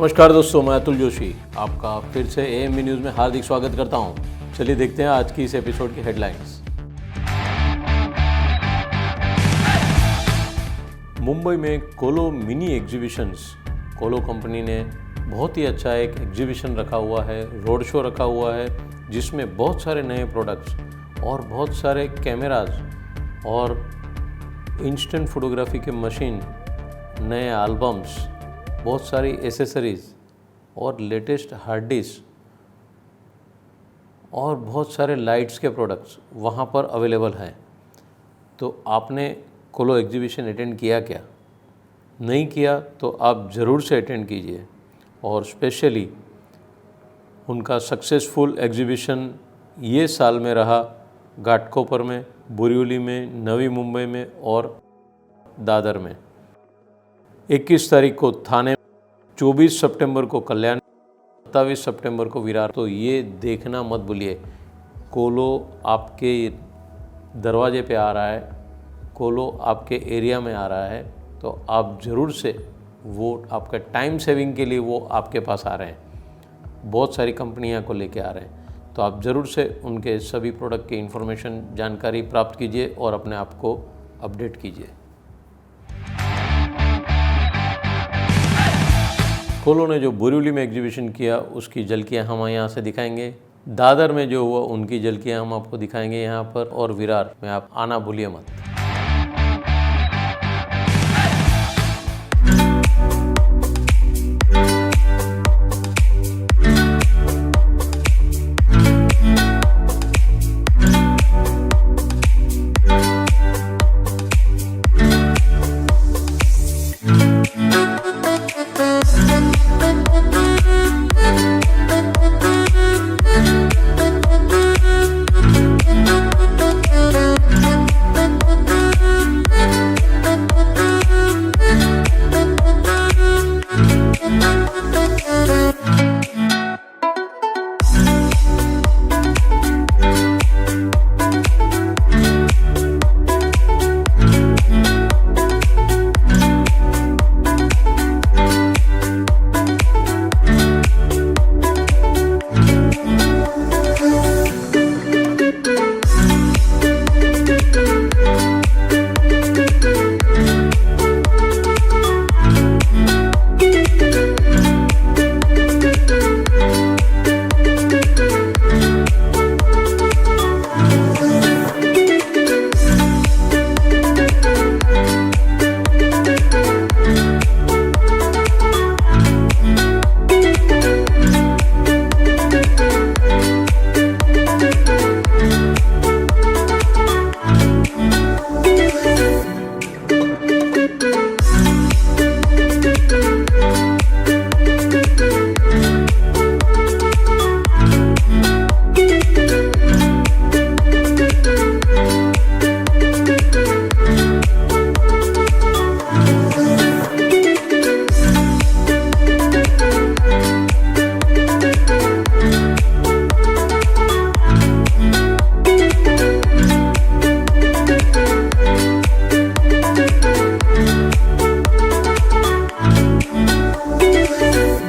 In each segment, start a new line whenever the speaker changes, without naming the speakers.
नमस्कार दोस्तों, मैं अतुल जोशी आपका फिर से एएमवी न्यूज़ में हार्दिक स्वागत करता हूं। चलिए देखते हैं आज की इस एपिसोड की हेडलाइंस। मुंबई में कोलो मिनी एग्जीबिशंस, कोलो कंपनी ने बहुत ही अच्छा एक एग्जीबिशन रखा हुआ है, रोड शो रखा हुआ है, जिसमें बहुत सारे नए प्रोडक्ट्स और बहुत सारे कैमराज और इंस्टेंट फोटोग्राफी के मशीन, नए एल्बम्स, बहुत सारी एसेसरीज़ और लेटेस्ट हार्ड डिस्क और बहुत सारे लाइट्स के प्रोडक्ट्स वहाँ पर अवेलेबल हैं। तो आपने कोलो एग्जीबिशन अटेंड किया क्या? नहीं किया तो आप ज़रूर से अटेंड कीजिए। और स्पेशली उनका सक्सेसफुल एग्जीबिशन ये साल में रहा घाटकोपर में, बोरिवली में, नवी मुंबई में और दादर में। 21 तारीख को थाने, 24 सितंबर को कल्याण, 27 सितंबर को विरार। तो ये देखना मत भूलिए, कोलो आपके दरवाजे पे आ रहा है, कोलो आपके एरिया में आ रहा है। तो आप ज़रूर से वो आपका टाइम सेविंग के लिए वो आपके पास आ रहे हैं। बहुत सारी कंपनियां को लेके आ रहे हैं। तो आप ज़रूर से उनके सभी प्रोडक्ट की इन्फॉर्मेशन, जानकारी प्राप्त कीजिए और अपने आप को अपडेट कीजिए। कोलो ने जो बोरिवली में एग्जीबिशन किया उसकी झलकियाँ हम यहाँ से दिखाएंगे। दादर में जो हुआ उनकी झलकियाँ हम आपको दिखाएंगे यहाँ पर, और विरार में आप आना भूलिए मत।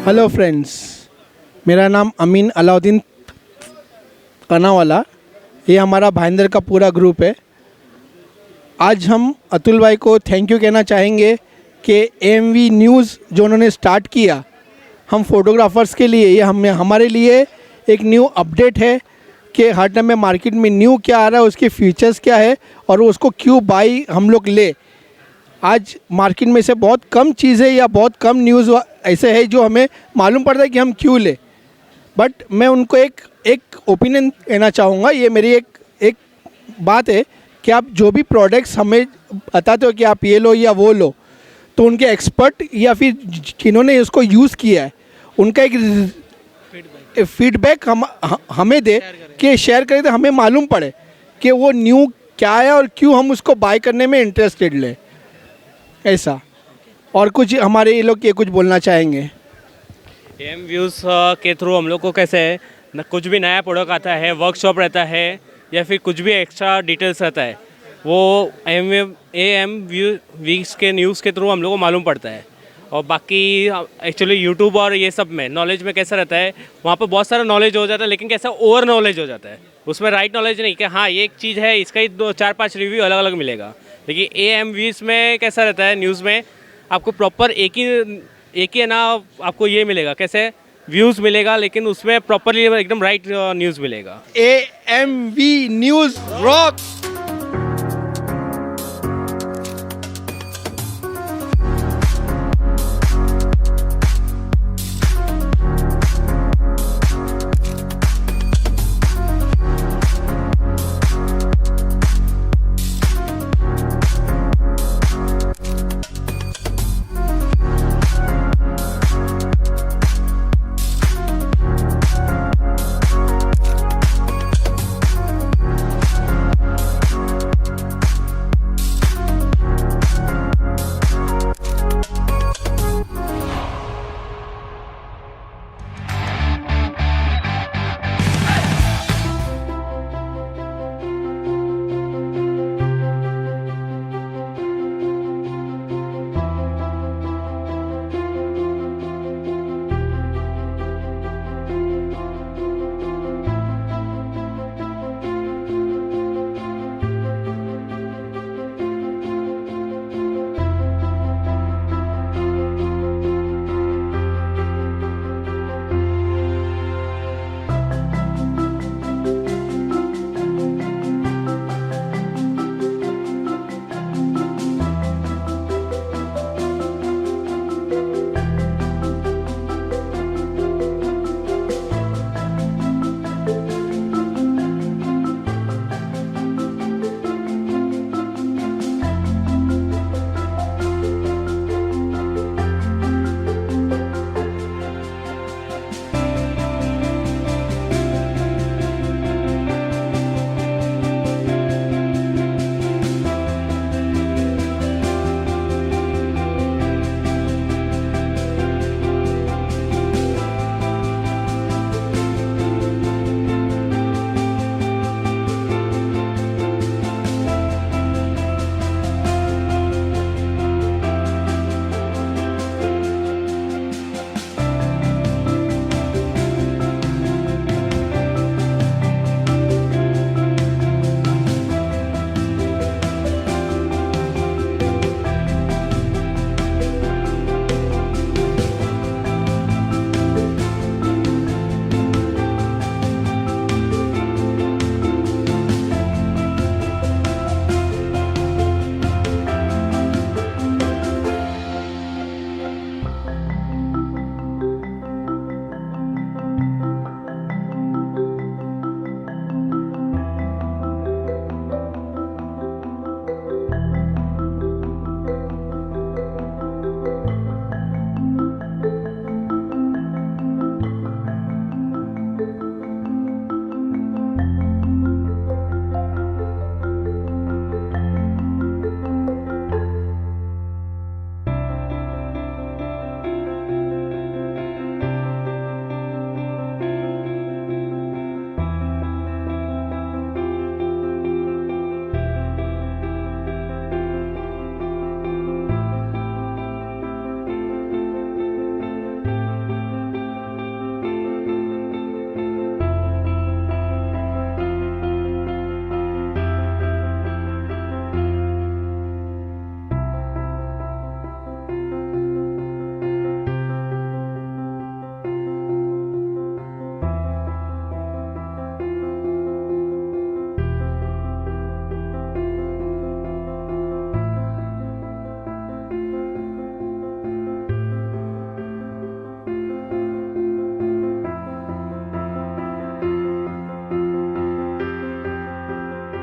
हेलो फ्रेंड्स, मेरा नाम अमीन अलाउद्दीन कनावाला, ये हमारा भाईंदर का पूरा ग्रुप है। आज हम अतुल भाई को थैंक यू कहना चाहेंगे कि एएमवी न्यूज़ जो उन्होंने स्टार्ट किया हम फोटोग्राफर्स के लिए, ये हमारे लिए एक न्यू अपडेट है कि हर टाइम में मार्केट में न्यू क्या आ रहा है, उसके फीचर्स क्या है और उसको क्यों बाई हम लोग ले। आज मार्केट में से बहुत कम चीज़ें या बहुत कम न्यूज़ ऐसे है जो हमें मालूम पड़ता है कि हम क्यों ले। बट मैं उनको एक ओपिनियन देना चाहूँगा। ये मेरी एक बात है कि आप जो भी प्रोडक्ट्स हमें बताते हो कि आप ये लो या वो लो, तो उनके एक्सपर्ट या फिर जिन्होंने इसको यूज़ किया है उनका एक फीडबैक हमें दे कि शेयर करें, तो हमें मालूम पड़े कि वो न्यू क्या है और क्यों हम उसको बाय करने में इंटरेस्टेड ले। ऐसा और कुछ हमारे ये लोग ये कुछ बोलना चाहेंगे।
एम व्यूज़ के थ्रू हम लोग को कैसे है न, कुछ भी नया प्रोडक्ट आता है, वर्कशॉप रहता है या फिर कुछ भी एक्स्ट्रा डिटेल्स रहता है, वो एम वीक्स के न्यूज़ के थ्रू हम लोग को मालूम पड़ता है। और बाकी एक्चुअली यूट्यूब और ये सब में नॉलेज में कैसा रहता है, वहाँ पर बहुत सारा नॉलेज हो जाता है, लेकिन कैसा ओवर नॉलेज हो जाता है, उसमें राइट नॉलेज नहीं कि हाँ ये एक चीज़ है, इसका ही 2-4-5 रिव्यू अलग अलग मिलेगा। लेकिन AMVs में कैसा रहता है, न्यूज़ में आपको प्रॉपर एक ही है ना, आपको ये मिलेगा कैसे व्यूज़ मिलेगा, लेकिन उसमें प्रॉपरली एकदम राइट न्यूज़ मिलेगा।
AMV news rock.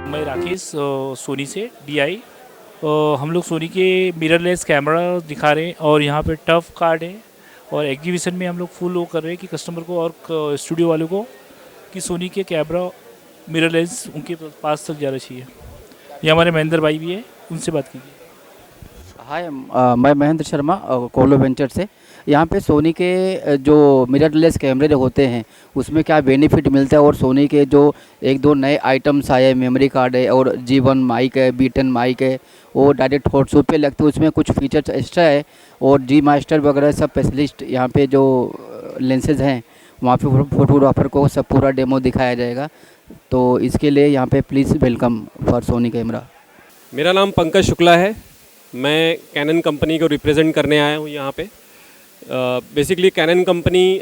मैं राकेश सोनी से DI। हम लोग सोनी के मिररलेस कैमरा दिखा रहे हैं और यहाँ पे टफ कार्ड है और एग्जीबिशन में हम लोग फुल वो कर रहे हैं कि कस्टमर को और स्टूडियो वालों को कि सोनी के कैमरा मिररलेस उनके पास तक जाना चाहिए। ये हमारे महेंद्र भाई भी है, उनसे बात कीजिए।
हाय मैं महेंद्र शर्मा कोलो वेंचर से। यहाँ पे सोनी के जो मिररलेस कैमरे होते हैं उसमें क्या बेनिफिट मिलता है, और सोनी के जो एक दो नए आइटम्स आए, मेमोरी कार्ड है और G1 माइक है, B10 माइक है, वो डायरेक्ट हॉट पे लगते हैं, उसमें कुछ फीचर्स एक्स्ट्रा है, और जी मास्टर वगैरह सब स्पेशलिस्ट यहाँ पे जो लेंसेज हैं वहाँ पे फोटोग्राफर को सब पूरा डेमो दिखाया जाएगा। तो इसके लिए यहाँ पे please welcome for Soni camera.
मेरा नाम पंकज शुक्ला है। मैं कैनन कंपनी को रिप्रेजेंट करने आया हूँ यहाँ पे। बेसिकली कैनन कंपनी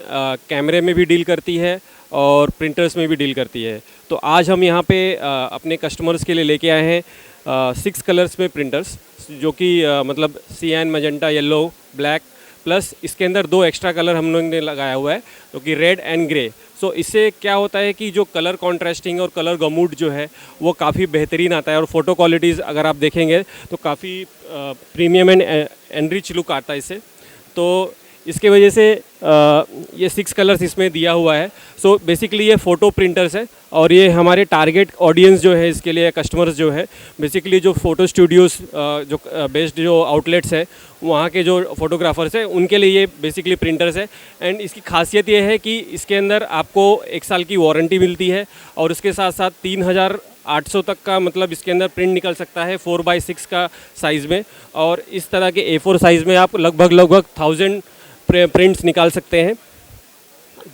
कैमरे में भी डील करती है और प्रिंटर्स में भी डील करती है। तो आज हम यहाँ पे अपने कस्टमर्स के लिए लेके आए हैं 6 कलर्स में प्रिंटर्स, जो कि मतलब सियान, मजेंटा, येलो, ब्लैक, प्लस इसके अंदर 2 एक्स्ट्रा कलर हम लोगों ने लगाया हुआ है जो कि रेड एंड ग्रे। सो इससे क्या होता है कि जो कलर कॉन्ट्रास्टिंग और कलर गमूड जो है वो काफ़ी बेहतरीन आता है, और फ़ोटो क्वालिटीज़ अगर आप देखेंगे तो काफ़ी प्रीमियम एंड एनरिच लुक आता है इससे। तो इसके वजह से ये 6 कलर्स इसमें दिया हुआ है। सो बेसिकली ये फ़ोटो प्रिंटर्स है, और ये हमारे टारगेट ऑडियंस जो है इसके लिए कस्टमर्स जो है बेसिकली जो फ़ोटो स्टूडियोज़ जो बेस्ड जो आउटलेट्स है वहाँ के जो फोटोग्राफर्स हैं उनके लिए ये बेसिकली प्रिंटर्स है। एंड इसकी खासियत ये है कि इसके अंदर आपको 1 साल की वारंटी मिलती है, और उसके साथ साथ 3800 तक का मतलब इसके अंदर प्रिंट निकल सकता है 4x6 का साइज़ में, और इस तरह के A4 साइज़ में आप लगभग 1000 प्रिंट्स निकाल सकते हैं,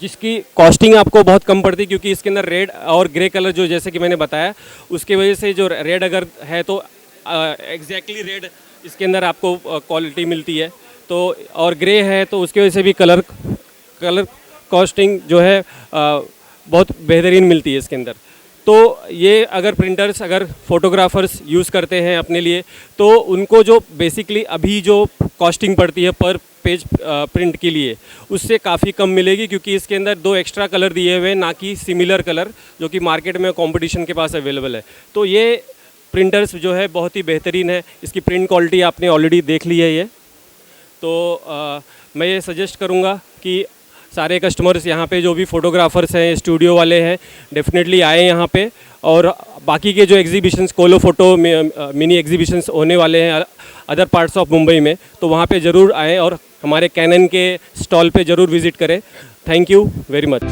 जिसकी कॉस्टिंग आपको बहुत कम पड़ती है, क्योंकि इसके अंदर रेड और ग्रे कलर जो जैसे कि मैंने बताया उसके वजह से जो रेड अगर है तो एग्जैक्टली रेड इसके अंदर आपको क्वालिटी मिलती है, तो और ग्रे है तो उसकी वजह से भी कलर कॉस्टिंग जो है बहुत बेहतरीन मिलती है इसके अंदर। तो ये अगर प्रिंटर्स अगर फोटोग्राफर्स यूज़ करते हैं अपने लिए तो उनको जो बेसिकली अभी जो कॉस्टिंग पड़ती है पर पेज प्रिंट के लिए उससे काफ़ी कम मिलेगी, क्योंकि इसके अंदर 2 एक्स्ट्रा कलर दिए हुए हैं, ना कि सिमिलर कलर जो कि मार्केट में कंपटीशन के पास अवेलेबल है। तो ये प्रिंटर्स जो है बहुत ही बेहतरीन है। इसकी प्रिंट क्वालिटी आपने ऑलरेडी देख ली है ये। तो मैं ये सजेस्ट करूँगा कि सारे कस्टमर्स यहाँ पे जो भी फोटोग्राफर्स हैं, स्टूडियो वाले हैं, डेफिनेटली आए यहाँ पे, और बाकी के जो एग्जीबिशंस कोलो फोटो मिनी एग्जीबिशंस होने वाले हैं अदर पार्ट्स ऑफ मुंबई में, तो वहाँ पे ज़रूर आएँ और हमारे कैनन के स्टॉल पे ज़रूर विज़िट करें। Thank you very much.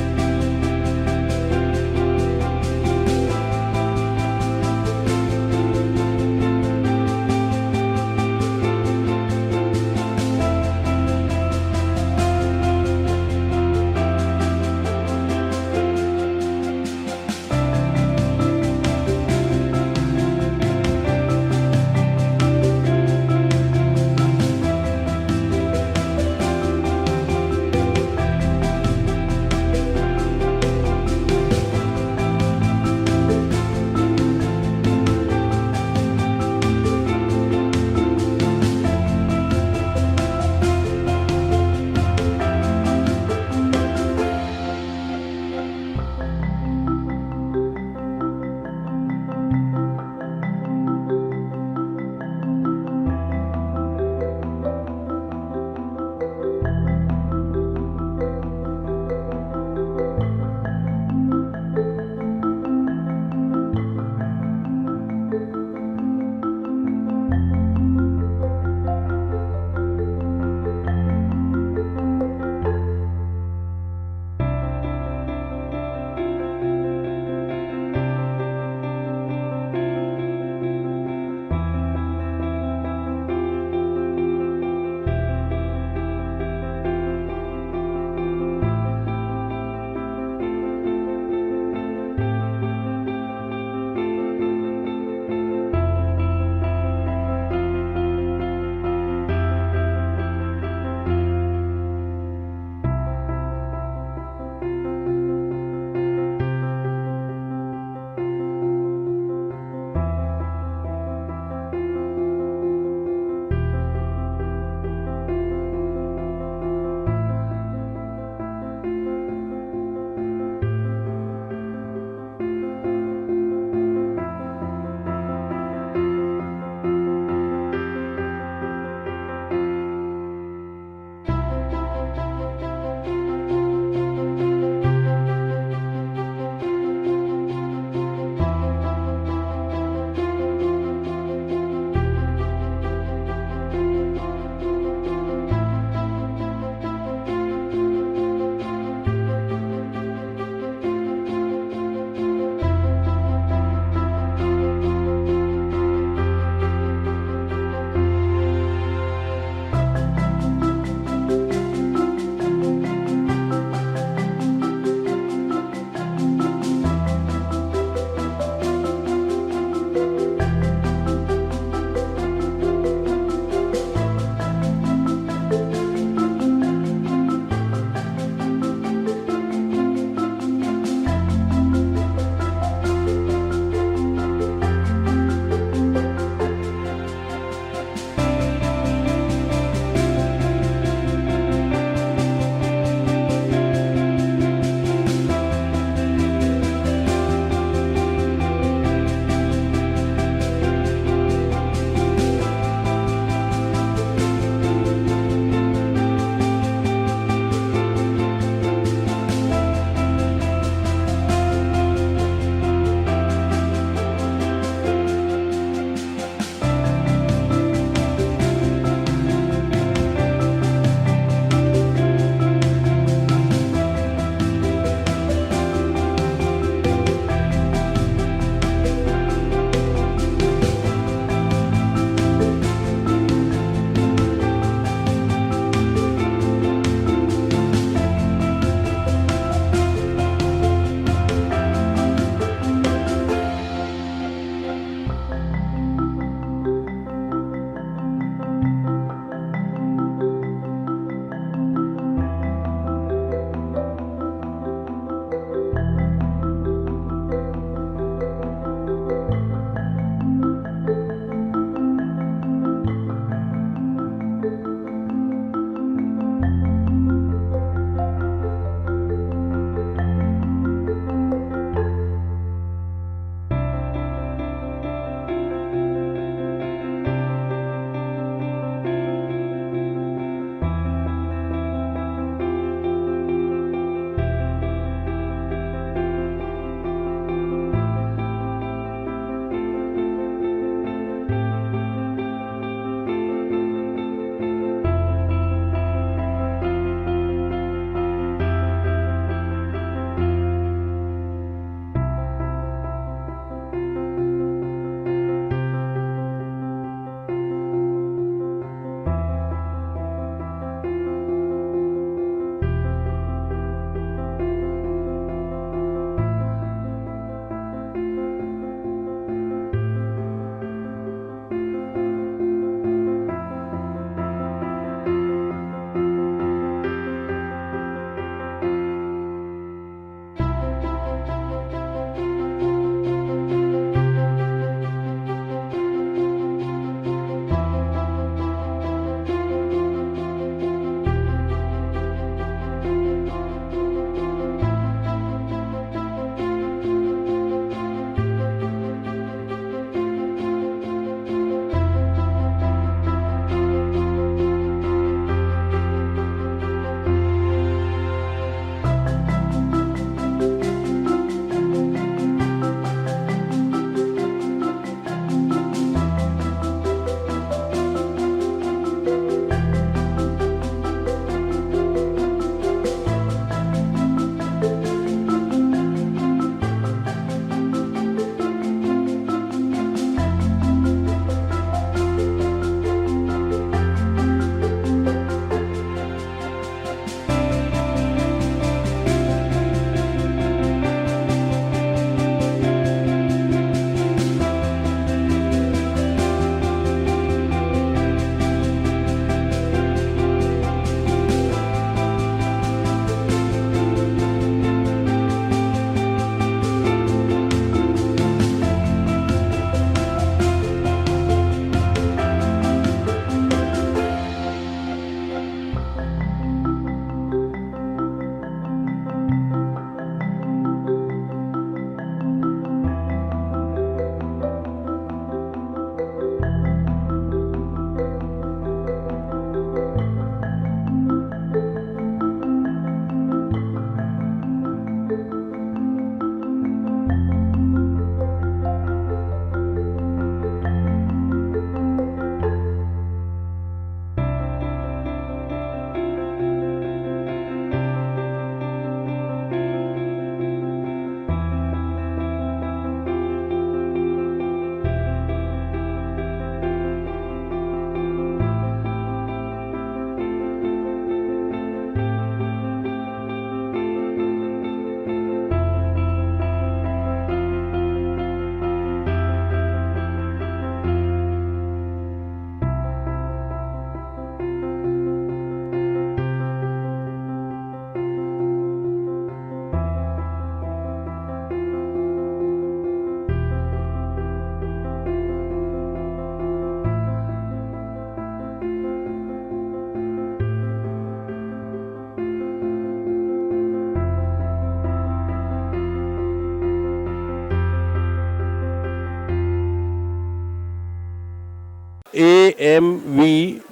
AMV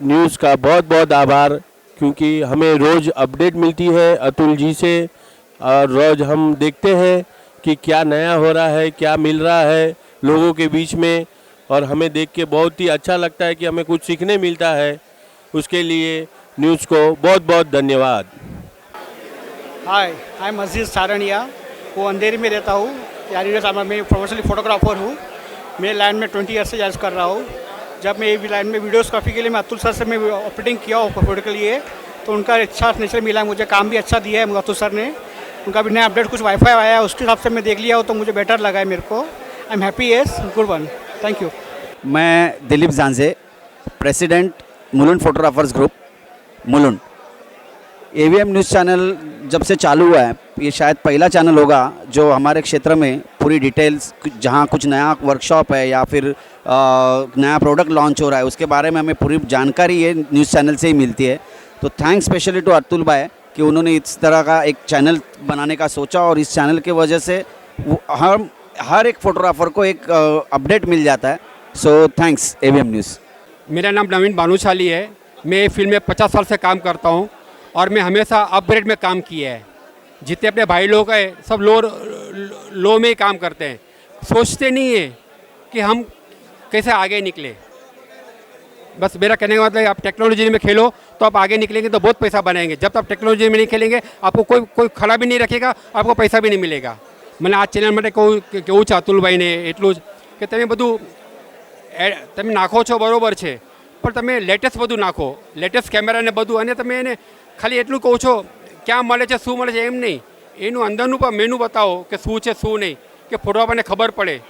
news का बहुत बहुत आभार, क्योंकि हमें रोज़ अपडेट मिलती है अतुल जी से, और रोज़ हम देखते हैं कि क्या नया हो रहा है, क्या मिल रहा है लोगों के बीच में, और हमें देख के बहुत ही अच्छा लगता है कि हमें कुछ सीखने मिलता है। उसके लिए न्यूज़ को बहुत बहुत धन्यवाद।
हाय, आई एम अजीज़ सारनिया, वो अंधेरी में रहता हूँ। यार मैं प्रोफेशनली फ़ोटोग्राफ़र हूँ। मैं लाइन में 20 ईयर से जॉब कर रहा हूँ। जब मैं ये लाइन में वीडियोग्राफी के लिए मैं अतुल सर से मैं ऑपरेटिंग किया फोटो के लिए, तो उनका अच्छा नेचर मिला मुझे, काम भी अच्छा दिया है अतुल सर ने। उनका भी नया अपडेट कुछ वाईफाई आया है, उसके हिसाब से मैं देख लिया हो तो मुझे बेटर लगा है मेरे को। I am happy, yes, good one, thank you.
मैं Dilip Janje, president Mulund photographers group Mulund. AVM news channel जब से चालू हुआ है, ये शायद पहला चैनल होगा जो हमारे क्षेत्र में पूरी डिटेल्स, जहाँ कुछ नया वर्कशॉप है या फिर नया प्रोडक्ट लॉन्च हो रहा है, उसके बारे में हमें पूरी जानकारी ये न्यूज़ चैनल से ही मिलती है। तो थैंक्स स्पेशली टू अतुल भाई कि उन्होंने इस तरह का एक चैनल बनाने का सोचा, और इस चैनल की वजह से हर एक फोटोग्राफर को एक अपडेट मिल जाता है। So thanks AVM news.
मेरा नाम नवीन भानुशाली है। मैं फील्ड में 50 साल से काम करता हूँ और मैं हमेशा अपग्रेड में काम किया है। जितने अपने भाई लोग हैं सब लो में ही काम करते हैं, सोचते नहीं है कि हम कैसे आगे निकले। बस मेरा कहने का मतलब है, आप टेक्नोलॉजी में खेलो तो आप आगे निकलेंगे तो बहुत पैसा बनाएंगे। जब तक टेक्नोलॉजी में नहीं खेलेंगे आपको कोई खड़ा भी नहीं रखेगा, आपको पैसा भी नहीं मिलेगा। मैंने आज चैनल માટે કેવું છે અતુલભાઈને એટલું જ કે તમે બધું તમે નાખો છો બરાબર છે, પણ તમે લેટેસ્ટ બધું નાખો, લેટેસ્ટ કેમેરાને બધું, અને તમે એને ખાલી એટલું કહો છો ક્યાં મળે છે શું મળે છે એમ નહીં, એનું અંદરનું પણ મેનુ બતાવો કે શું છે શું નહીં, કે ફોટોગ્રાફરને ખબર પડે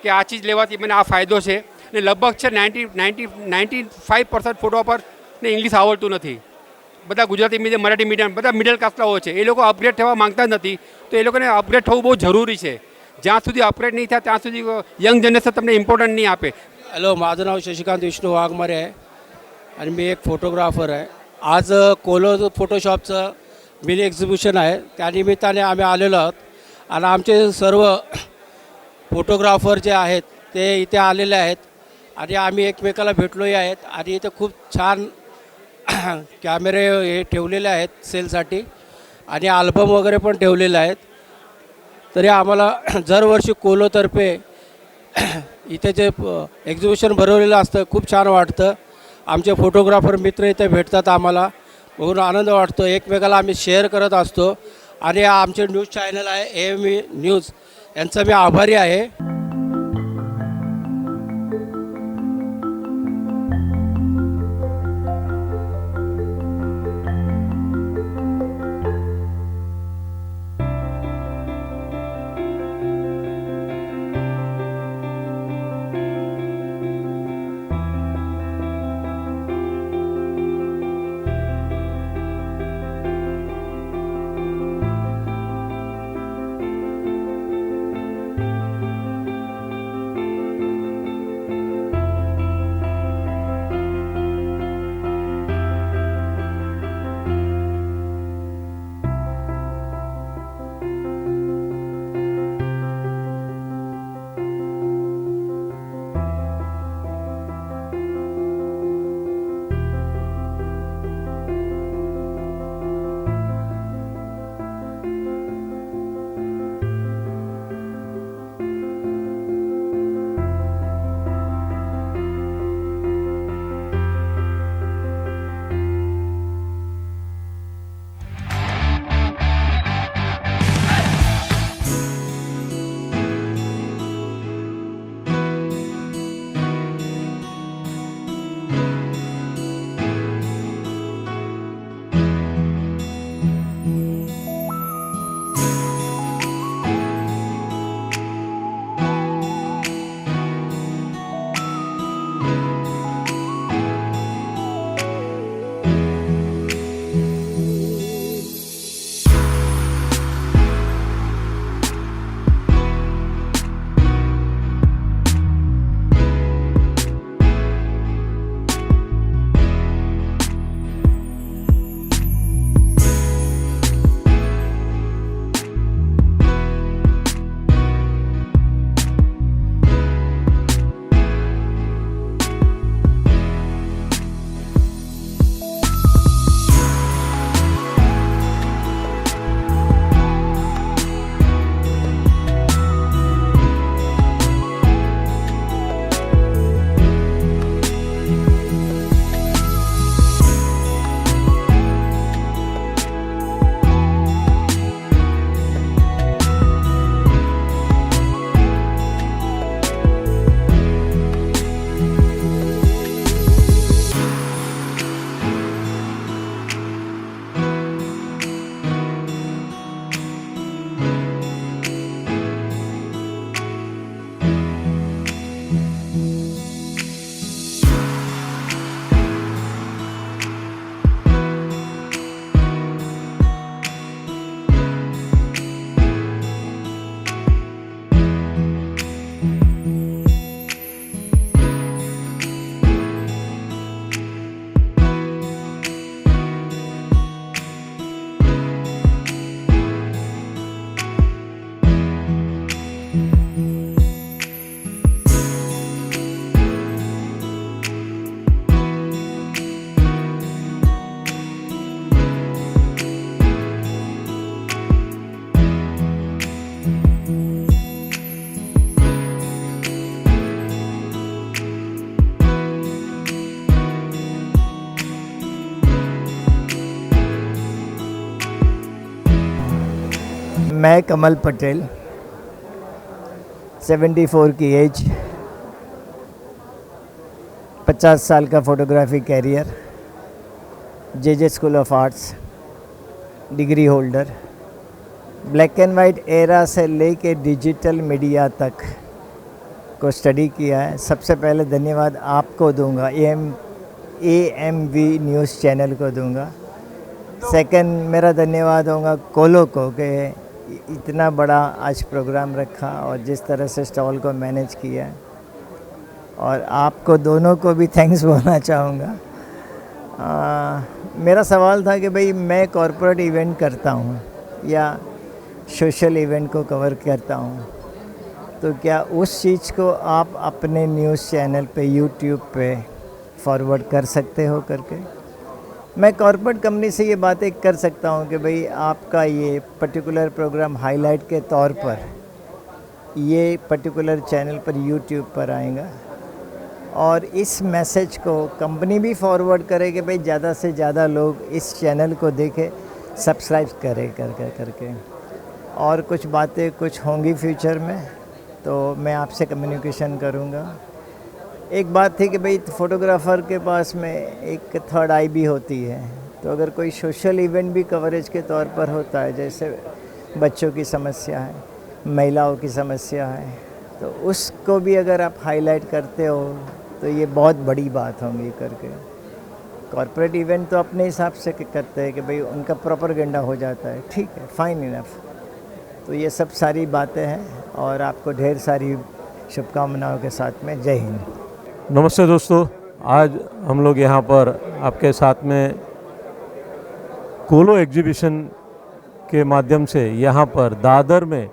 કે આ ચીજ લેવાથી મને આ ફાયદો છે। ને લગભગ છે 95% ફોટોગ્રાફરને ઇંગ્લિશ આવડતું નથી। બધા ગુજરાતી મીડિયમ, મરાઠી મીડિયમ, બધા મિડલ ક્લાસના છે, એ લોકો અપગ્રેડ થવા માંગતા નથી। તો એ લોકોને અપગ્રેડ થવું બહુ જરૂરી છે। જ્યાં સુધી અપગ્રેડ નહીં થાય ત્યાં સુધી યંગ જનરેશન તમને ઇમ્પોર્ટન્ટ નહીં આપે।
हॅलो, माझं नाव शशिकांत विष्णू वाघमारे आहे आणि मी एक फोटोग्राफर आहे। आज कोलो फोटोशॉपचं मिनी एक्झिबिशन आहे, त्यानिमित्ताने आम्ही आलेलो आहोत आणि आमचे सर्व फोटोग्राफर जे आहेत ते इथे आलेले आहेत आणि आम्ही एकमेकाला भेटलोही आहेत आणि इथे खूप छान कॅमेरे हे ठेवलेले आहेत सेलसाठी आणि अल्बम वगैरे पण ठेवलेले आहेत। तरी आम्हाला दरवर्षी कोलोतर्फे इथे जे एक्झिबिशन भरवलेलं असतं खूप छान वाटतं। आमचे फोटोग्राफर मित्र इथे भेटतात, आम्हाला बघून आनंद वाटतो, एकमेकाला आम्ही शेअर करत असतो आणि आमचे न्यूज चॅनल आहे AMV न्यूज, यांचा मी आभारी आहे।
मैं कमल पटेल, 74 की एज, 50 साल का photography career, J school of arts, degree holder, black and white era से लेके डिजिटल मीडिया तक को स्टडी किया है। सबसे पहले धन्यवाद आपको दूंगा, AMV न्यूज़ चैनल को दूंगा। सेकंड मेरा धन्यवाद होगा कोलो को कि इतना बड़ा आज प्रोग्राम रखा और जिस तरह से स्टॉल को मैनेज किया, और आपको दोनों को भी थैंक्स बोलना चाहूँगा। मेरा सवाल था कि भाई मैं कॉरपोरेट इवेंट करता हूँ या सोशल इवेंट को कवर करता हूँ, तो क्या उस चीज़ को आप अपने न्यूज़ चैनल पे, यूट्यूब पे फॉरवर्ड कर सकते हो करके? मैं कॉरपोरेट कंपनी से ये बातें कर सकता हूँ कि भाई आपका ये पर्टिकुलर प्रोग्राम हाईलाइट के तौर पर ये पर्टिकुलर चैनल पर, यूट्यूब पर आएगा, और इस मैसेज को कंपनी भी फॉरवर्ड करे कि भाई ज़्यादा से ज़्यादा लोग इस चैनल को देखें, सब्सक्राइब करें करके। और कुछ बातें कुछ होंगी फ्यूचर में तो मैं आपसे कम्युनिकेशन करूँगा। एक बात थी कि भाई फोटोग्राफ़र के पास में एक थर्ड आई भी होती है, तो अगर कोई सोशल इवेंट भी कवरेज के तौर पर होता है, जैसे बच्चों की समस्या है, महिलाओं की समस्या है, तो उसको भी अगर आप हाईलाइट करते हो तो ये बहुत बड़ी बात होगी करके। कॉर्पोरेट इवेंट तो अपने हिसाब से करते हैं कि भाई उनका प्रोपेगेंडा हो जाता है, ठीक है, फाइन इनफ। तो ये सब सारी बातें हैं और आपको ढेर सारी शुभकामनाओं के साथ में जय हिंद।
नमस्ते दोस्तों, आज हम लोग यहाँ पर आपके साथ में कोलो एग्जीबिशन के माध्यम से यहाँ पर दादर में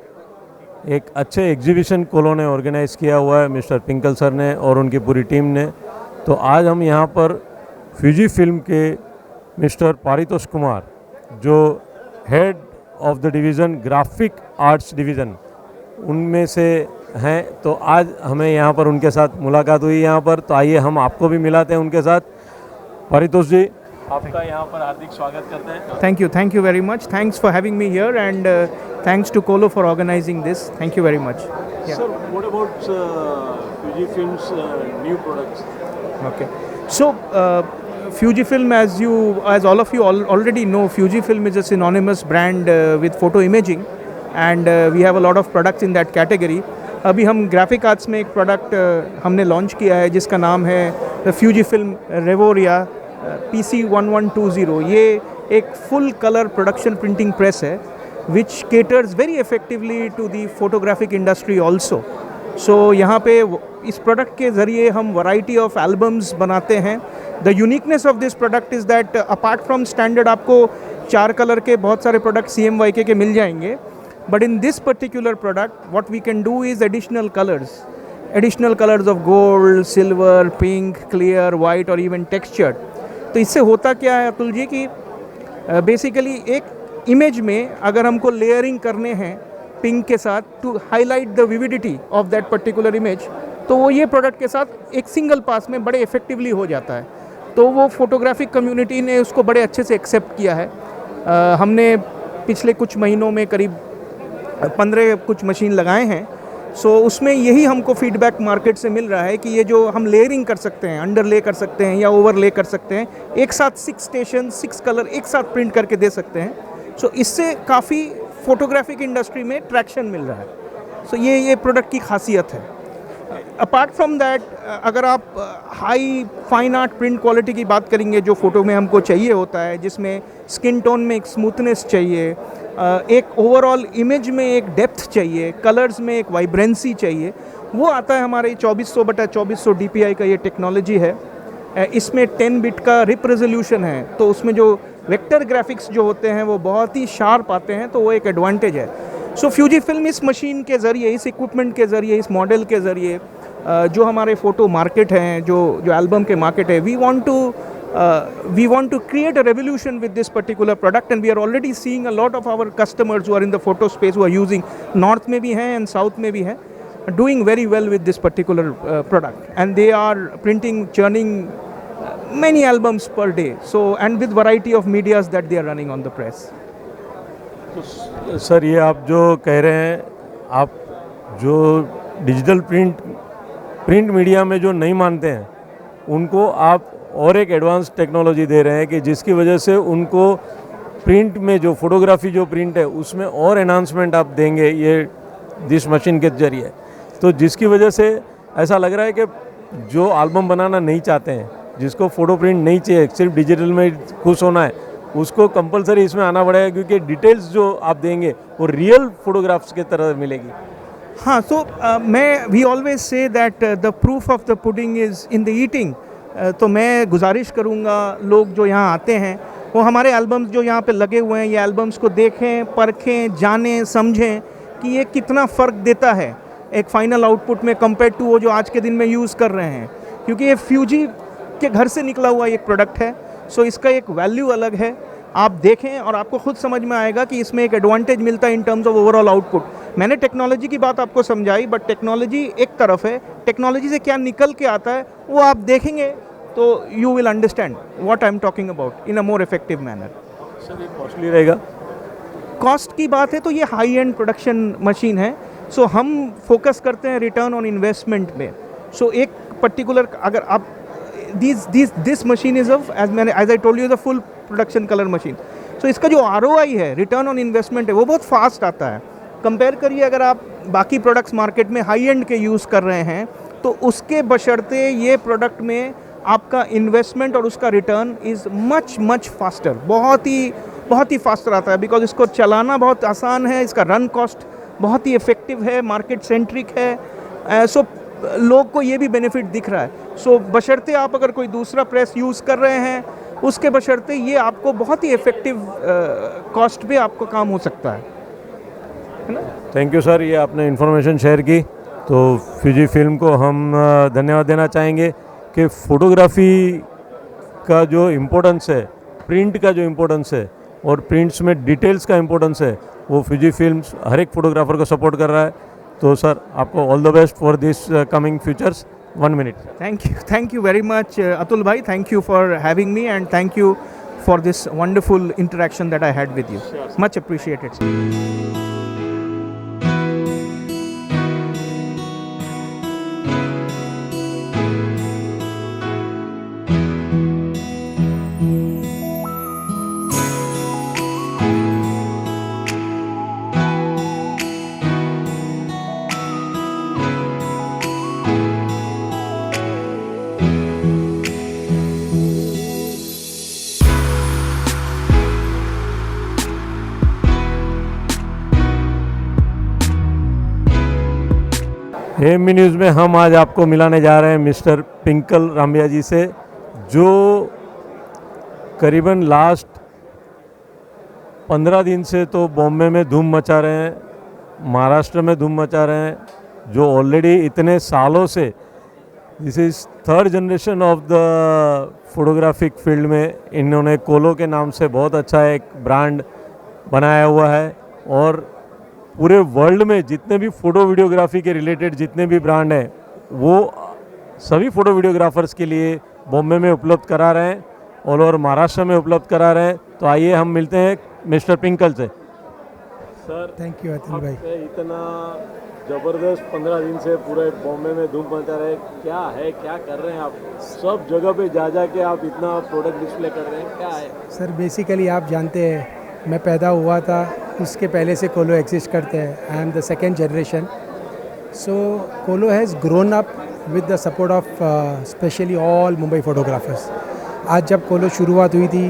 एक अच्छे एग्जीबिशन कोलो ने ऑर्गेनाइज़ किया हुआ है, मिस्टर पिंकल सर ने और उनकी पूरी टीम ने। तो आज हम यहाँ पर फ्यूजी फिल्म के मिस्टर पारितोष कुमार, जो head of the division graphic arts division उनमें से हैं, तो आज हमें यहाँ पर उनके साथ मुलाकात हुई यहाँ पर। तो आइए हम आपको भी मिलाते हैं उनके साथ। पारितोष जी, आपका यहाँ पर हार्दिक स्वागत करते हैं।
Thank you very much. Thanks for having me here, and thanks to Kolo for organizing this. Thank you very much.
Sir, what about Fujifilm's new products?
Okay. So, Fujifilm, as all of you already know, Fujifilm is a synonymous brand with photo imaging, and we have a lot of products in that category. अभी हम graphic arts में एक product हमने launch किया है जिसका नाम है Fujifilm Revoria PC1120। ये एक full colour production printing press है which caters very effectively to the photographic industry also. So यहाँ पे इस प्रोडक्ट के ज़रिए हम variety of albums बनाते हैं। The uniqueness of this product is that apart from standard आपको 4 कलर के बहुत सारे प्रोडक्ट CMYK के मिल जाएंगे, but in this particular product what we can do is additional colors of gold, silver, pink, clear, white और even textured। तो इससे होता क्या है अतुल जी कि बेसिकली एक इमेज में अगर हमको लेयरिंग करने हैं पिंक के साथ to highlight the vividity of that particular image, तो वो ये प्रोडक्ट के साथ एक सिंगल पास में बड़े इफेक्टिवली हो जाता है। तो वो फोटोग्राफिक कम्युनिटी ने उसको बड़े अच्छे से एक्सेप्ट किया है। हमने पिछले कुछ महीनों में करीब 15 कुछ मशीन लगाए हैं। सो उसमें यही हमको फीडबैक मार्केट से मिल रहा है कि ये जो हम लेयरिंग कर सकते हैं, अंडरले कर सकते हैं या ओवरले कर सकते हैं, एक साथ 6 स्टेशन 6 कलर एक साथ प्रिंट करके दे सकते हैं। सो इससे काफ़ी फोटोग्राफिक इंडस्ट्री में ट्रैक्शन मिल रहा है। सो ये प्रोडक्ट की खासियत है। अपार्ट फ्रॉम दैट, अगर आप high fine art print quality की बात करेंगे जो फ़ोटो में हमको चाहिए होता है, जिसमें स्किन टोन में एक स्मूथनेस चाहिए, एक ओवरऑल इमेज में एक डेप्थ चाहिए, कलर्स में एक वाइब्रेंसी चाहिए, वो आता है हमारे 2400/2400 DPI का ये टेक्नोलॉजी है। इसमें 10 बिट का रिप रेजोल्यूशन है, तो उसमें जो वेक्टर ग्राफिक्स जो होते हैं वो बहुत ही शार्प आते हैं, तो वो एक एडवांटेज है। सो फ्यूजी फिल्म इस मशीन के ज़रिए, इस इक्विपमेंट के ज़रिए, इस मॉडल के ज़रिए जो हमारे फ़ोटो मार्केट हैं, जो एल्बम के मार्केट है, we want to create a revolution with this particular product, and we are already seeing a lot of our customers who are in the photo space who are using, north में भी हैं and south में भी हैं, doing very well with this particular product, and they are churning many albums per day, so and with variety of medias that they are running on the press.
Sir ये आप जो कह रहे हैं, आप जो डिजिटल प्रिंट मीडिया में जो नहीं मानते हैं उनको आप और एक एडवांस टेक्नोलॉजी दे रहे हैं कि जिसकी वजह से उनको प्रिंट में जो फोटोग्राफी जो प्रिंट है उसमें और एनहांसमेंट आप देंगे ये दिस मशीन के जरिए, तो जिसकी वजह से ऐसा लग रहा है कि जो एल्बम बनाना नहीं चाहते हैं, जिसको फ़ोटो प्रिंट नहीं चाहिए, सिर्फ डिजिटल में खुश होना है, उसको कंपलसरी इसमें आना पड़ेगा क्योंकि डिटेल्स जो आप देंगे वो रियल फोटोग्राफ्स की तरह मिलेगी।
हाँ, तो we always say that the proof of the pudding is in the eating. तो मैं गुजारिश करूँगा लोग जो यहाँ आते हैं वो हमारे एल्बम्स जो यहाँ पे लगे हुए हैं, ये एल्बम्स को देखें, परखें, जानें, समझें कि ये कितना फ़र्क देता है एक फ़ाइनल आउटपुट में कंपेयर टू वो जो आज के दिन में यूज़ कर रहे हैं, क्योंकि ये फ्यूजी के घर से निकला हुआ एक प्रोडक्ट है। सो इसका एक वैल्यू अलग है, आप देखें और आपको खुद समझ में आएगा कि इसमें एक एडवांटेज मिलता है in terms of overall output. मैंने टेक्नोलॉजी की बात आपको समझाई, बट टेक्नोलॉजी एक तरफ है, टेक्नोलॉजी से क्या निकल के आता है वो आप देखेंगे तो you will understand what I am talking about in a more effective manner.
Sir ये कॉस्टली रहेगा?
कॉस्ट की बात है तो ये हाई एंड प्रोडक्शन मशीन है, सो हम फोकस करते हैं रिटर्न ऑन इन्वेस्टमेंट में। सो एक पर्टिकुलर अगर आप this machine is as I told you the full production colour machine. So इसका जो ROI है, रिटर्न ऑन इन्वेस्टमेंट है, वो बहुत फास्ट आता है। कंपेयर करिए अगर आप बाकी प्रोडक्ट्स मार्केट में हाई एंड के यूज़ कर रहे हैं तो उसके बशर्ते ये प्रोडक्ट में आपका इन्वेस्टमेंट और उसका रिटर्न इज़ मच फास्टर, बहुत ही फास्टर आता है, बिकॉज इसको चलाना बहुत आसान है, इसका रन कॉस्ट बहुत ही इफ़ेक्टिव है, मार्केट सेंट्रिक है। सो लोग को ये भी बेनिफिट दिख रहा है। सो बशर्ते आप अगर कोई दूसरा प्रेस यूज़ कर रहे हैं उसके बशर्ते ये आपको बहुत ही इफ़ेक्टिव कॉस्ट पे आपको काम हो सकता है ना।
थैंक यू सर, ये आपने इन्फॉर्मेशन शेयर की, तो फ्यूजी फिल्म को हम धन्यवाद देना चाहेंगे कि फ़ोटोग्राफी का जो इम्पोर्टेंस है, प्रिंट का जो इम्पोर्टेंस है और प्रिंट्स में डिटेल्स का इम्पोर्टेंस है, वो फ्यूजी फिल्म्स हर एक फोटोग्राफर को सपोर्ट कर रहा है। तो सर आपको all the best for this coming futures. 1 minute.
Thank you very much, Atul bhai. Thank you for having me and thank you for this wonderful interaction that I had with you. Sure. Much appreciated.
AMB news में हम आज आपको मिलाने जा रहे हैं mister पिंकल रामबिया जी से, जो करीबन लास्ट 15 दिन से तो बॉम्बे में धूम मचा रहे हैं, महाराष्ट्र में धूम मचा रहे हैं, जो ऑलरेडी इतने सालों से this is 3rd generation of the photographic field में इन्होंने कोलो के नाम से बहुत अच्छा एक ब्रांड बनाया हुआ है और पूरे वर्ल्ड में जितने भी फ़ोटो वीडियोग्राफी के रिलेटेड जितने भी ब्रांड हैं वो सभी फ़ोटो वीडियोग्राफर्स के लिए बॉम्बे में उपलब्ध करा रहे हैं, ऑल ओवर महाराष्ट्र में उपलब्ध करा रहे हैं। तो आइए हम मिलते हैं मिस्टर पिंकल से। सर
थैंक यू अतुल भाई।
इतना ज़बरदस्त 15 दिन से पूरे बॉम्बे में धूम मचा रहे हैं, क्या है, क्या कर रहे हैं आप? सब जगह पे जा के आप इतना प्रोडक्ट डिस्प्ले कर रहे हैं, क्या है?
सर बेसिकली आप जानते हैं मैं पैदा हुआ था उसके पहले से कोलो एग्जिस्ट करते हैं। I am the 2nd generation. So कोलो has grown up with the support of specially all Mumbai photographers. आज जब कोलो शुरुआत हुई थी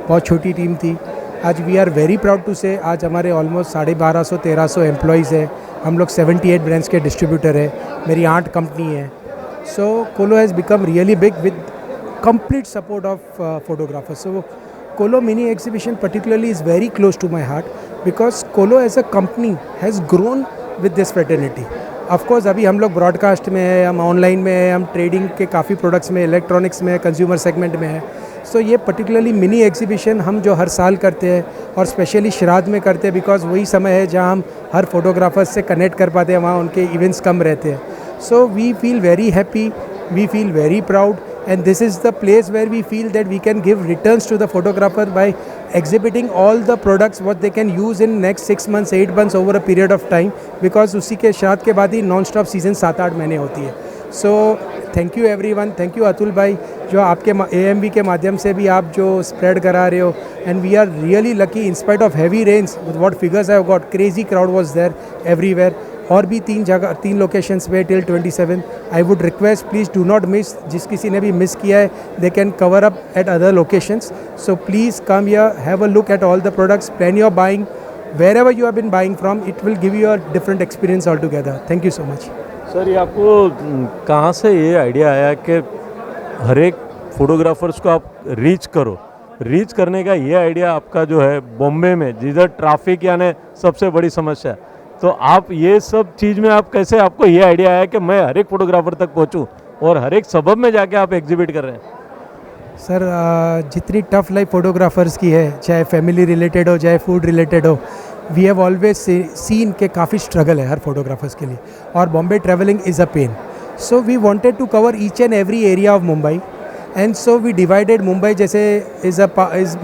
बहुत छोटी टीम थी, आज we are very proud to say आज हमारे ऑलमोस्ट 1250-1300 एम्प्लॉयज़ है, हम लोग 78 ब्रांड्स के डिस्ट्रीब्यूटर है, मेरी 8 कंपनी है। सो कोलो has become really big with complete support of photographers. So Kolo Mini Exhibition particularly is very close to my heart because Kolo as a company has grown with this fraternity. Of course अभी हम लोग broadcast में है, हम online में है, हम trading के काफ़ी प्रोडक्ट्स में, इलेक्ट्रॉनिक्स में, कंज्यूमर सेगमेंट में है। सो ये पर्टिकुलरली मिनी एग्जीबिशन हम जो हर साल करते हैं और स्पेशली श्राद्ध में करते हैं बिकॉज वही समय है जहाँ हम हर फोटोग्राफर्स से कनेक्ट कर पाते हैं, वहाँ उनके इवेंट्स कम रहते हैं। So we feel very happy, we feel very proud and this is the place where we feel that we can give returns to the photographer by exhibiting all the products what they can use in next 6 months 8 months over a period of time, because उसी के साथ के बाद ही non stop season 7-8 महीने होती है. So thank you everyone, thank you Atul भाई जो आपके AMV के माध्यम से भी आप जो स्प्रेड करा रहे हो, and we are really lucky in spite of heavy rains what figures I have got, crazy crowd was there everywhere. और भी 3 लोकेशंस पे till 27. I would request please do not miss, जिस किसी ने भी मिस किया है they can cover up at other locations. So please come here, have a look at all the products, plan your buying wherever you have been buying from, it will give you a different experience all together. Thank you so much.
Sir ये आपको कहाँ से ये idea आया कि हर एक photographers को आप रीच करो? रीच करने का ये आइडिया आपका जो है बॉम्बे में जिधर ट्रैफिक यानी सबसे बड़ी समस्या है, तो आप ये सब चीज़ में आप कैसे, आपको ये आइडिया आया कि मैं हर एक फोटोग्राफर तक पहुंचूं और हर एक सबब में जाके आप एग्जिबिट कर रहे हैं?
सर जितनी टफ लाइफ फोटोग्राफर्स की है, चाहे फैमिली रिलेटेड हो चाहे फूड रिलेटेड हो, वी हैव ऑलवेज सीन के काफ़ी स्ट्रगल है हर फोटोग्राफर्स के लिए, और Bombay travelling is a pain. So we wanted to cover each and every area of Mumbai, and so we divided Mumbai जैसे is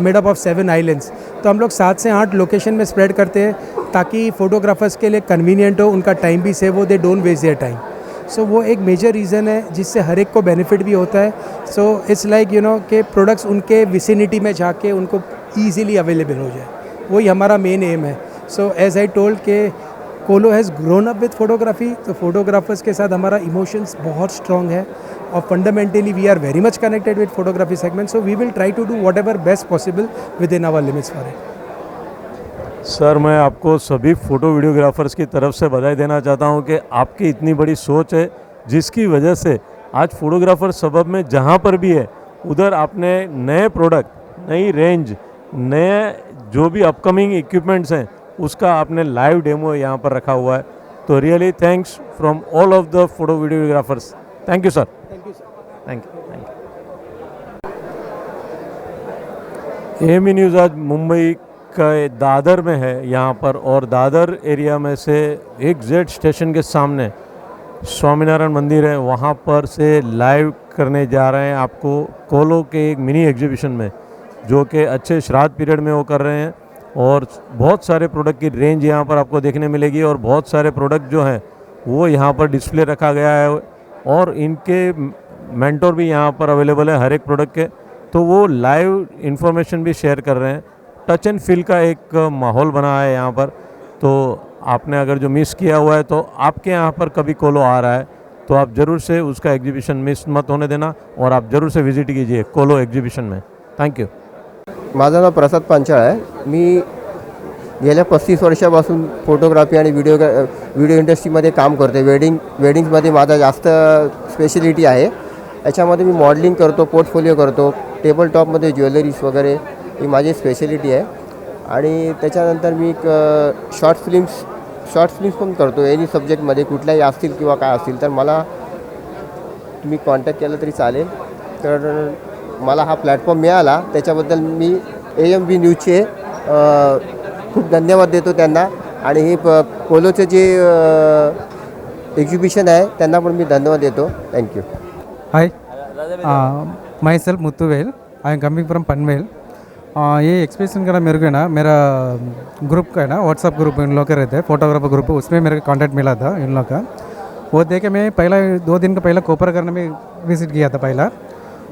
made up of 7 islands, तो हम लोग 7 से 8 लोकेशन में स्प्रेड करते हैं ताकि फ़ोटोग्राफर्स के लिए कन्वीनियंट हो, उनका टाइम भी सेव हो, they don't waste their time. So वो एक मेजर रीज़न है जिससे हर एक को बेनिफिट भी होता है. So it's like you know कि प्रोडक्ट्स उनके विसिनिटी में जाके उनको ईजिली अवेलेबल हो जाए, वही हमारा मेन एम है. सो एज आई टोल्ड के कोलो has grown up with photography, तो फोटोग्राफर्स के साथ हमारा इमोशंस बहुत स्ट्रॉन्ग है और fundamentally we are very much connected with photography segment. So we will try to do whatever best possible within our limits for it.
Sir मैं आपको सभी फ़ोटो वीडियोग्राफर्स की तरफ से बधाई देना चाहता हूं कि आपकी इतनी बड़ी सोच है जिसकी वजह से आज फोटोग्राफर सबब में जहां पर भी है उधर आपने नए प्रोडक्ट, नई रेंज, नए जो भी अपकमिंग इक्विपमेंट्स हैं उसका आपने लाइव डेमो यहाँ पर रखा हुआ है. तो really thanks from all of the photo videographers. Thank you sir.
Thank you sir.
Thank you. AMV news आज मुंबई का दादर में है यहाँ पर, और दादर एरिया में से एक जेड स्टेशन के सामने स्वामीनारायण मंदिर है, वहाँ पर से लाइव करने जा रहे हैं आपको कोलो के एक मिनी एग्जीबिशन में, जो कि अच्छे श्राद्ध पीरियड में वो कर रहे हैं. और बहुत सारे प्रोडक्ट की रेंज यहाँ पर आपको देखने मिलेगी, और बहुत सारे प्रोडक्ट जो हैं वो यहाँ पर डिस्प्ले रखा गया है, और इनके मेंटोर भी यहाँ पर अवेलेबल है हर एक प्रोडक्ट के. तो वो लाइव इन्फॉर्मेशन भी शेयर कर रहे हैं. टच एंड फील का एक माहौल बना है यहाँ पर. तो आपने अगर जो मिस किया हुआ है, तो आपके यहाँ पर कभी कोलो आ रहा है तो आप ज़रूर से उसका एग्जीबिशन मिस मत होने देना, और आप ज़रूर से विजिट कीजिए कोलो एग्जीबिशन में. Thank you.
माझं नाव प्रसाद पांचाळ आहे. मी गेल्या 35 वर्षापासून फोटोग्राफी आणि व्हिडिओ इंडस्ट्रीमध्ये काम करते. वेडिंग्समध्ये माझा जास्त स्पेशलिटी आहे. याच्यामध्ये मी मॉडेलिंग करतो, पोर्टफोलिओ करतो, टेबल टॉपमध्ये ज्वेलरीज वगैरे ही माझी स्पेशलिटी आहे. आणि त्याच्यानंतर मी शॉर्ट फिल्म्स पण करतो. एनी सब्जेक्टमध्ये कुठल्याही असतील किंवा काय असतील तर मला तुम्ही कॉन्टॅक्ट केलं तरी चालेल. तर मला हा प्लॅटफॉर्म मिळाला त्याच्याबद्दल मी AMV न्यूजचे खूप धन्यवाद देतो त्यांना. आणि हे कोलोचे जे एक्झिबिशन आहे त्यांना पण मी धन्यवाद देतो. Thank you.
Hi, myself Muthuvel, I am coming from Panvel. ये एक्सपीरियंस का मेरे को ना मेरा ग्रुप का है ना व्हाट्सअप ग्रुप इन लोग का रहता है, फोटोग्राफर ग्रुप, उसमें मेरे को कॉन्टैक्ट मिला था इन लोग का. वो देखे मैं पहला 2 दिन का पहला कोपर करने में विज़िट किया था. पहला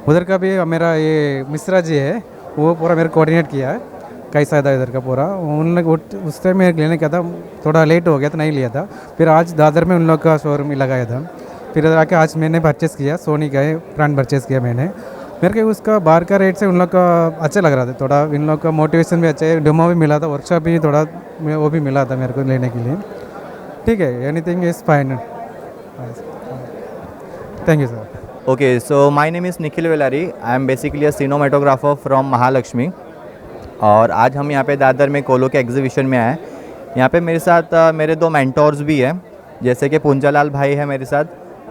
उधर का भी मेरा ये मिश्रा जी है वो पूरा मेरे कोऑर्डिनेट किया है कैसा था इधर का पूरा. उन लोग उस टाइम मेरे लेने का था, थोड़ा लेट हो गया तो नहीं लिया था. फिर आज दादर में उन लोग का शोरूम लगाया था. फिर आके आज मैंने परचेज़ किया, सोनी का ब्रांड परचेज़ किया मैंने. मेरे को उसका बाहर का रेट से उन लोग का अच्छा लग रहा था. थोड़ा इन लोग का मोटिवेशन भी अच्छा है, डेमो भी मिला था, वर्कशॉप भी थोड़ा वो भी मिला था मेरे को लेने के लिए. ठीक है, anything is fine. Thank you sir.
Okay, so my name is Nikhil Velari. I am basically a cinematographer from Mahalakshmi. और आज हम यहाँ पे दादर में कोलो के एग्जीबिशन में आए. यहाँ पे मेरे साथ मेरे 2 मेंटोर्स भी हैं, जैसे कि पुंजालाल भाई है मेरे साथ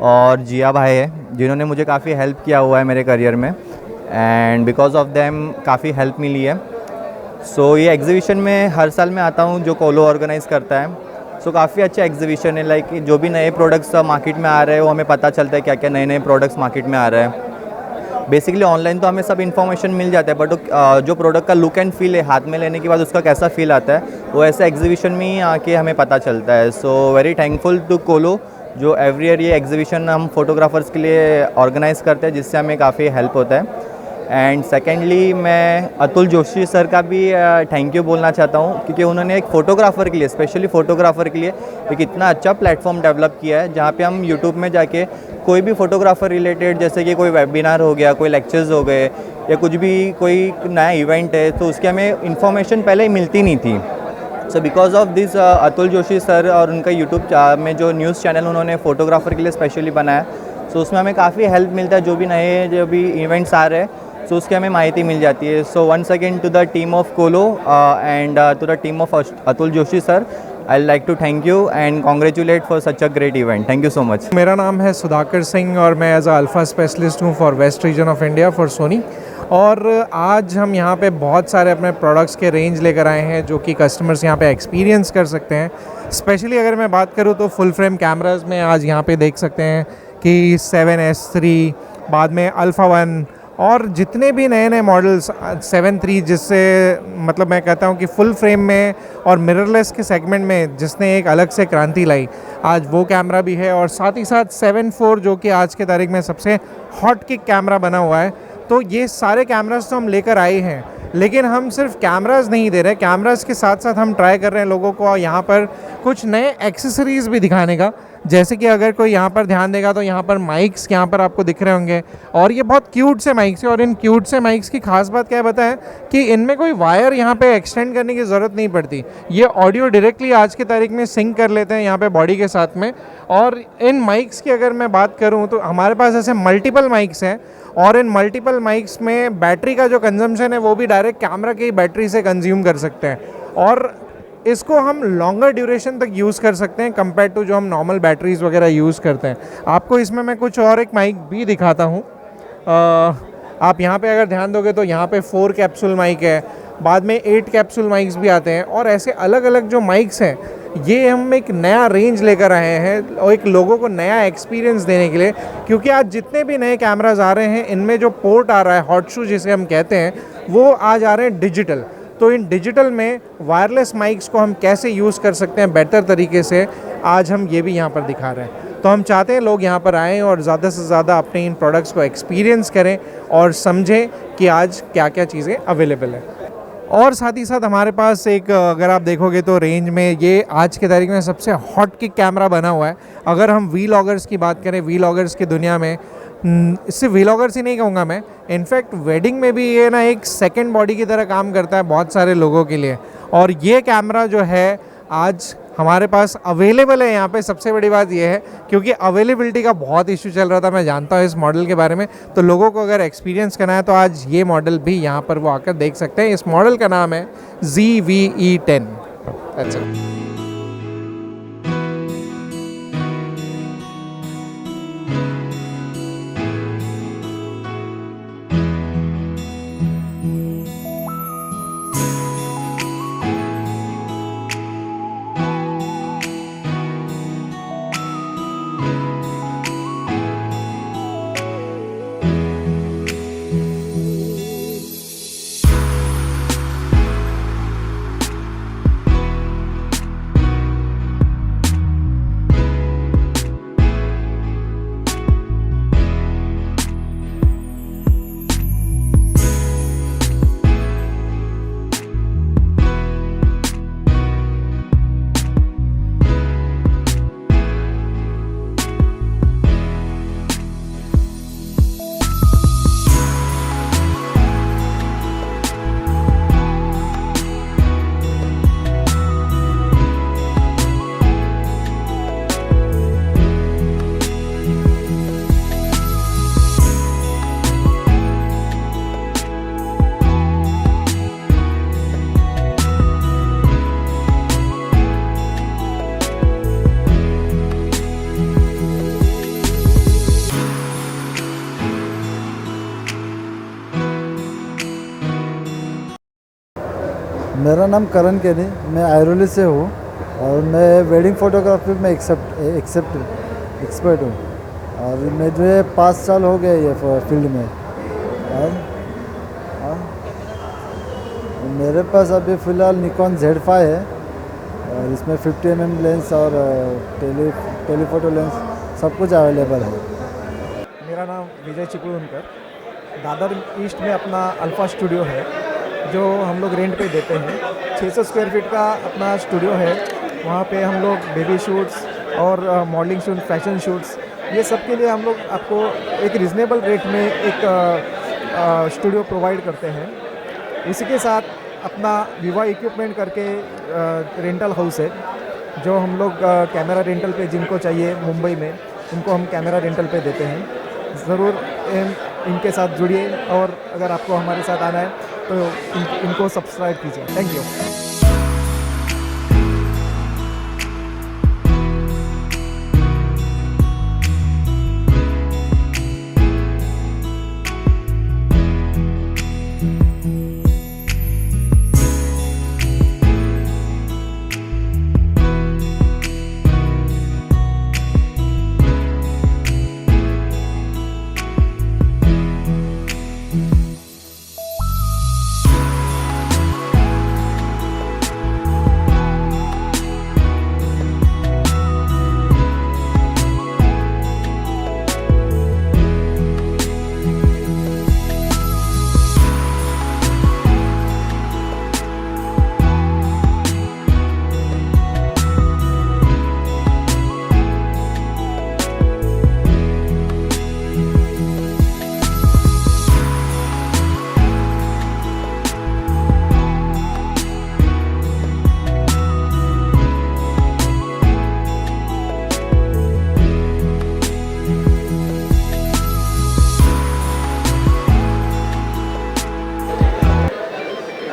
और जिया भाई है, जिन्होंने मुझे काफ़ी हेल्प किया हुआ है मेरे करियर में. एंड बिकॉज ऑफ देम काफ़ी हेल्प मिली है. सो ये एग्जीबिशन में हर साल मैं आता हूँ जो कोलो ऑर्गेनाइज़ करता है. सो काफ़ी अच्छा एग्जीबिशन है. लाइक जो भी नए प्रोडक्ट्स मार्केट में आ रहे हैं वो हमें पता चलता है क्या क्या नए नए प्रोडक्ट्स मार्केट में आ रहे हैं. बेसिकली ऑनलाइन तो हमें सब इन्फॉर्मेशन मिल जाता है, बट जो प्रोडक्ट का लुक एंड फील है हाथ में लेने के बाद उसका कैसा फील आता है वो ऐसे एग्जीबिशन में ही आके हमें पता चलता है. सो वेरी थैंकफुल टू कोलो जो एवरी ईयर ये एग्जीबिशन हम फोटोग्राफर्स के लिए ऑर्गेनाइज़ करते हैं, जिससे हमें काफ़ी हेल्प होता है. एंड सेकेंडली मैं अतुल जोशी सर का भी थैंक यू बोलना चाहता हूँ, क्योंकि उन्होंने एक फ़ोटोग्राफ़र के लिए, स्पेशली फ़ोटोग्राफ़र के लिए एक इतना अच्छा प्लेटफॉर्म डेवलप किया है, जहाँ पे हम यूट्यूब में जाके कोई भी फ़ोटोग्राफ़र रिलेटेड, जैसे कि कोई वेबिनार हो गया, कोई लेक्चर्स हो गए या कुछ भी कोई नया इवेंट है, तो उसकी हमें इन्फॉर्मेशन पहले ही मिलती नहीं थी. So because of this Atul Joshi sir और उनका यूट्यूब में जो न्यूज़ चैनल उन्होंने फ़ोटोग्राफ़र के लिए स्पेशली बनाया, सो उसमें हमें काफ़ी हेल्प मिलता है. जो भी इवेंट्स आ रहे हैं सो उसकी हमें माहिती मिल जाती है. So once again to the team of कोलो and to the team of Atul Joshi sir, I like to thank you and congratulate for such a great event. Thank you so much.
मेरा नाम है सुधाकर सिंह और मैं एज अ अल्फ़ा स्पेशलिस्ट हूँ for west region of India for Sony. और आज हम यहाँ पे बहुत सारे अपने प्रोडक्ट्स के रेंज लेकर आए हैं जो कि कस्टमर्स यहाँ पे एक्सपीरियंस कर सकते हैं. स्पेशली अगर मैं बात करूँ तो फुल फ्रेम कैमराज में आज यहाँ पे देख सकते हैं कि 7S3, बाद में अल्फ़ा 1 और जितने भी नए नए मॉडल्स 7.3, जिससे मतलब मैं कहता हूँ कि फुल फ्रेम में और मिररलेस के सेगमेंट में जिसने एक अलग से क्रांति लाई, आज वो कैमरा भी है. और साथ ही साथ 7.4 जो कि आज के तारीख में सबसे हॉट किक कैमरा बना हुआ है. तो ये सारे कैमरास तो हम लेकर आए हैं, लेकिन हम सिर्फ कैमरास नहीं दे रहे, कैमरास के साथ साथ हम ट्राई कर रहे हैं लोगों को यहाँ पर कुछ नए एक्सेसरीज़ भी दिखाने का. जैसे कि अगर कोई यहाँ पर ध्यान देगा तो यहाँ पर माइक्स यहाँ पर आपको दिख रहे होंगे, और ये बहुत क्यूट से माइक्स है. और इन क्यूट से माइक्स की खास बात क्या है बताएं कि इनमें कोई वायर यहाँ पे एक्सटेंड करने की ज़रूरत नहीं पड़ती. ये ऑडियो डायरेक्टली आज की तारीख में सिंक कर लेते हैं यहाँ पे बॉडी के साथ में. और इन माइक्स की अगर मैं बात करूँ तो हमारे पास ऐसे मल्टीपल माइक्स हैं, और इन मल्टीपल माइक्स में बैटरी का जो कंजम्पशन है वो भी डायरेक्ट कैमरा की बैटरी से कंज्यूम कर सकते हैं, और इसको हम लॉन्गर ड्यूरेशन तक यूज़ कर सकते हैं कंपेयर टू जो हम नॉर्मल बैटरीज़ वगैरह यूज़ करते हैं. आपको इसमें मैं कुछ और एक माइक भी दिखाता हूँ. आप यहाँ पे अगर ध्यान दोगे तो यहाँ पे 4 कैप्सूल माइक है, बाद में 8 कैप्सूल माइक्स भी आते हैं. और ऐसे अलग अलग जो माइक्स हैं ये हम एक नया रेंज लेकर आए हैं और एक लोगों को नया एक्सपीरियंस देने के लिए, क्योंकि आज जितने भी नए कैमराज आ रहे हैं इनमें जो पोर्ट आ रहा है, हॉट शू जिसे हम कहते हैं, वो आज आ रहे हैं डिजिटल. तो इन डिजिटल में वायरलेस माइक्स को हम कैसे यूज़ कर सकते हैं बेहतर तरीके से, आज हम ये भी यहाँ पर दिखा रहे हैं. तो हम चाहते हैं लोग यहाँ पर आएँ और ज़्यादा से ज़्यादा अपने इन प्रोडक्ट्स को एक्सपीरियंस करें और समझें कि आज क्या क्या चीज़ें अवेलेबल है. और साथ ही साथ हमारे पास एक, अगर आप देखोगे तो रेंज में ये आज के तारीख में सबसे हॉट किक कैमरा बना हुआ है. अगर हम वीलॉगर्स की बात करें, वीलॉगर्स की दुनिया में, सिर्फ वीलॉगर्स ही नहीं कहूँगा मैं, इनफैक्ट वेडिंग में भी ये ना एक सेकंड बॉडी की तरह काम करता है बहुत सारे लोगों के लिए. और ये कैमरा जो है आज हमारे पास अवेलेबल है यहाँ पे. सबसे बड़ी बात ये है क्योंकि अवेलेबिलिटी का बहुत इशू चल रहा था, मैं जानता हूँ इस मॉडल के बारे में, तो लोगों को अगर एक्सपीरियंस करना है तो आज ये मॉडल भी यहाँ पर वो आकर देख सकते हैं. इस मॉडल का नाम है ZVE10. अच्छा,
मेरा नाम करण केनी, मैं आयरोली से हूँ और मैं वेडिंग फोटोग्राफी में एक्सपर्ट हूँ. और मुझे 5 साल हो गए ये फील्ड में. और मेरे पास अभी फ़िलहाल निकॉन Z5 है और इसमें 50 mm लेंस और टेलीफोटो लेंस सब कुछ अवेलेबल है।
मेरा नाम विजय चिपळूणकर, दादर ईस्ट में अपना अल्फ़ा स्टूडियो है जो हम लोग रेंट पे देते हैं। 600 स्क्वायर फीट का अपना स्टूडियो है। वहाँ पे हम लोग बेबी शूट्स और मॉडलिंग शूट, फैशन शूट्स, ये सब के लिए हम लोग आपको एक रिजनेबल रेट में एक स्टूडियो प्रोवाइड करते हैं। इसी के साथ अपना विवा इक्विपमेंट करके रेंटल हाउस है जो हम लोग कैमरा रेंटल पे जिनको चाहिए मुंबई में उनको हम कैमरा रेंटल पे देते हैं। ज़रूर इनके साथ जुड़िए और अगर आपको हमारे साथ आना है तो इनको सब्सक्राइब कीजिए। Thank you.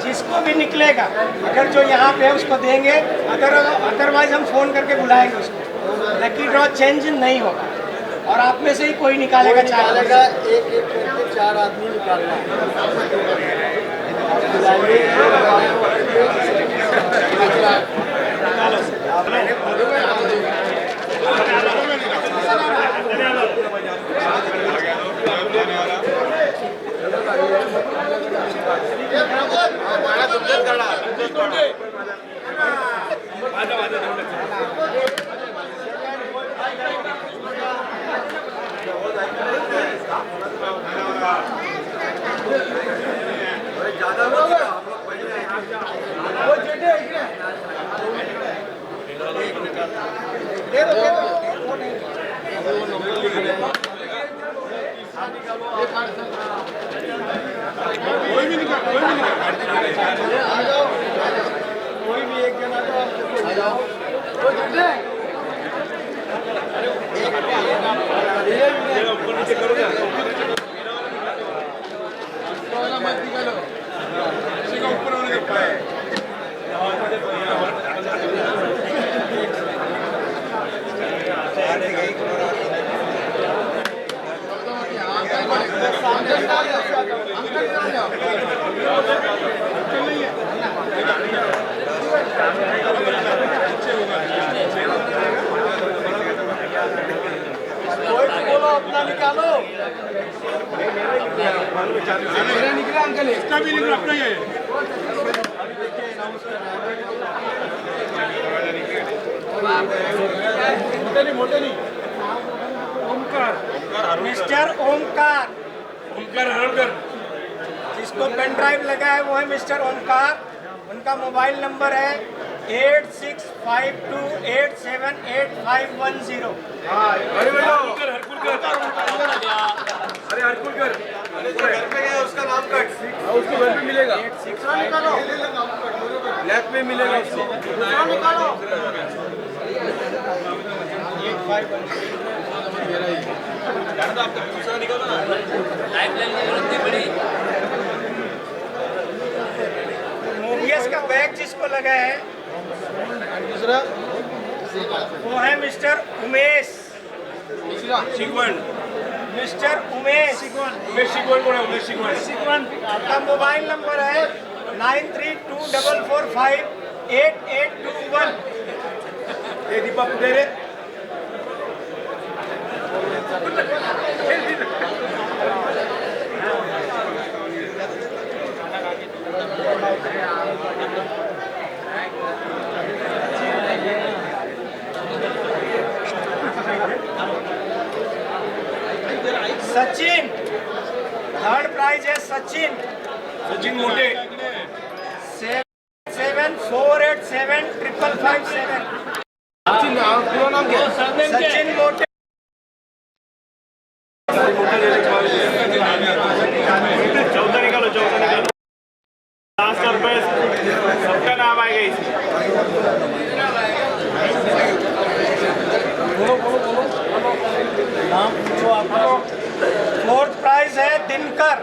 जिसको भी निकलेगा, अगर जो यहाँ पे है उसको देंगे, अदरवाइज हम फ़ोन करके बुलाएंगे उसको। लकी ड्रॉ चेंज नहीं होगा और आप में से ही कोई निकालेगा।
एक करके 4 आदमी निकालना
कोई भी एक जना तो आ जाओ। अपना निकालो। मेरा निकला अंकल, इसका भी निकला अपना ही मोटे नहीं। ओमकार, मिस्टर ओमकार, ओमकार हरकर, जिसको पेन ड्राइव लगा है वो है मिस्टर ओमकार। उनका मोबाइल नंबर है 8652878510। अरे हरकुलकर, अरे घर पे गया उसका नाम कट, उसको घर पे मिलेगा। ब्लैक में मिलेगा उसको। निकालो। दूसरा निकालो ना। मूवियस का बैग जिसको लगा है दूसरा वो है मिस्टर उमेश सिगवन। मिस्टर उमेश सिगवन का मोबाइल नंबर है 9324458821। ये दीपक दे रहे
सचिन, थर्ड प्राइज है सचिन, सचिन मोटे 74875557 पूरा नाम क्या? सचिन मोटे। 14 निकालो, 14 निकालो। 700 रुपये सबका नाम आएगा इसमें। नाम पूछो आपका। फोर्थ प्राइज है दिनकर,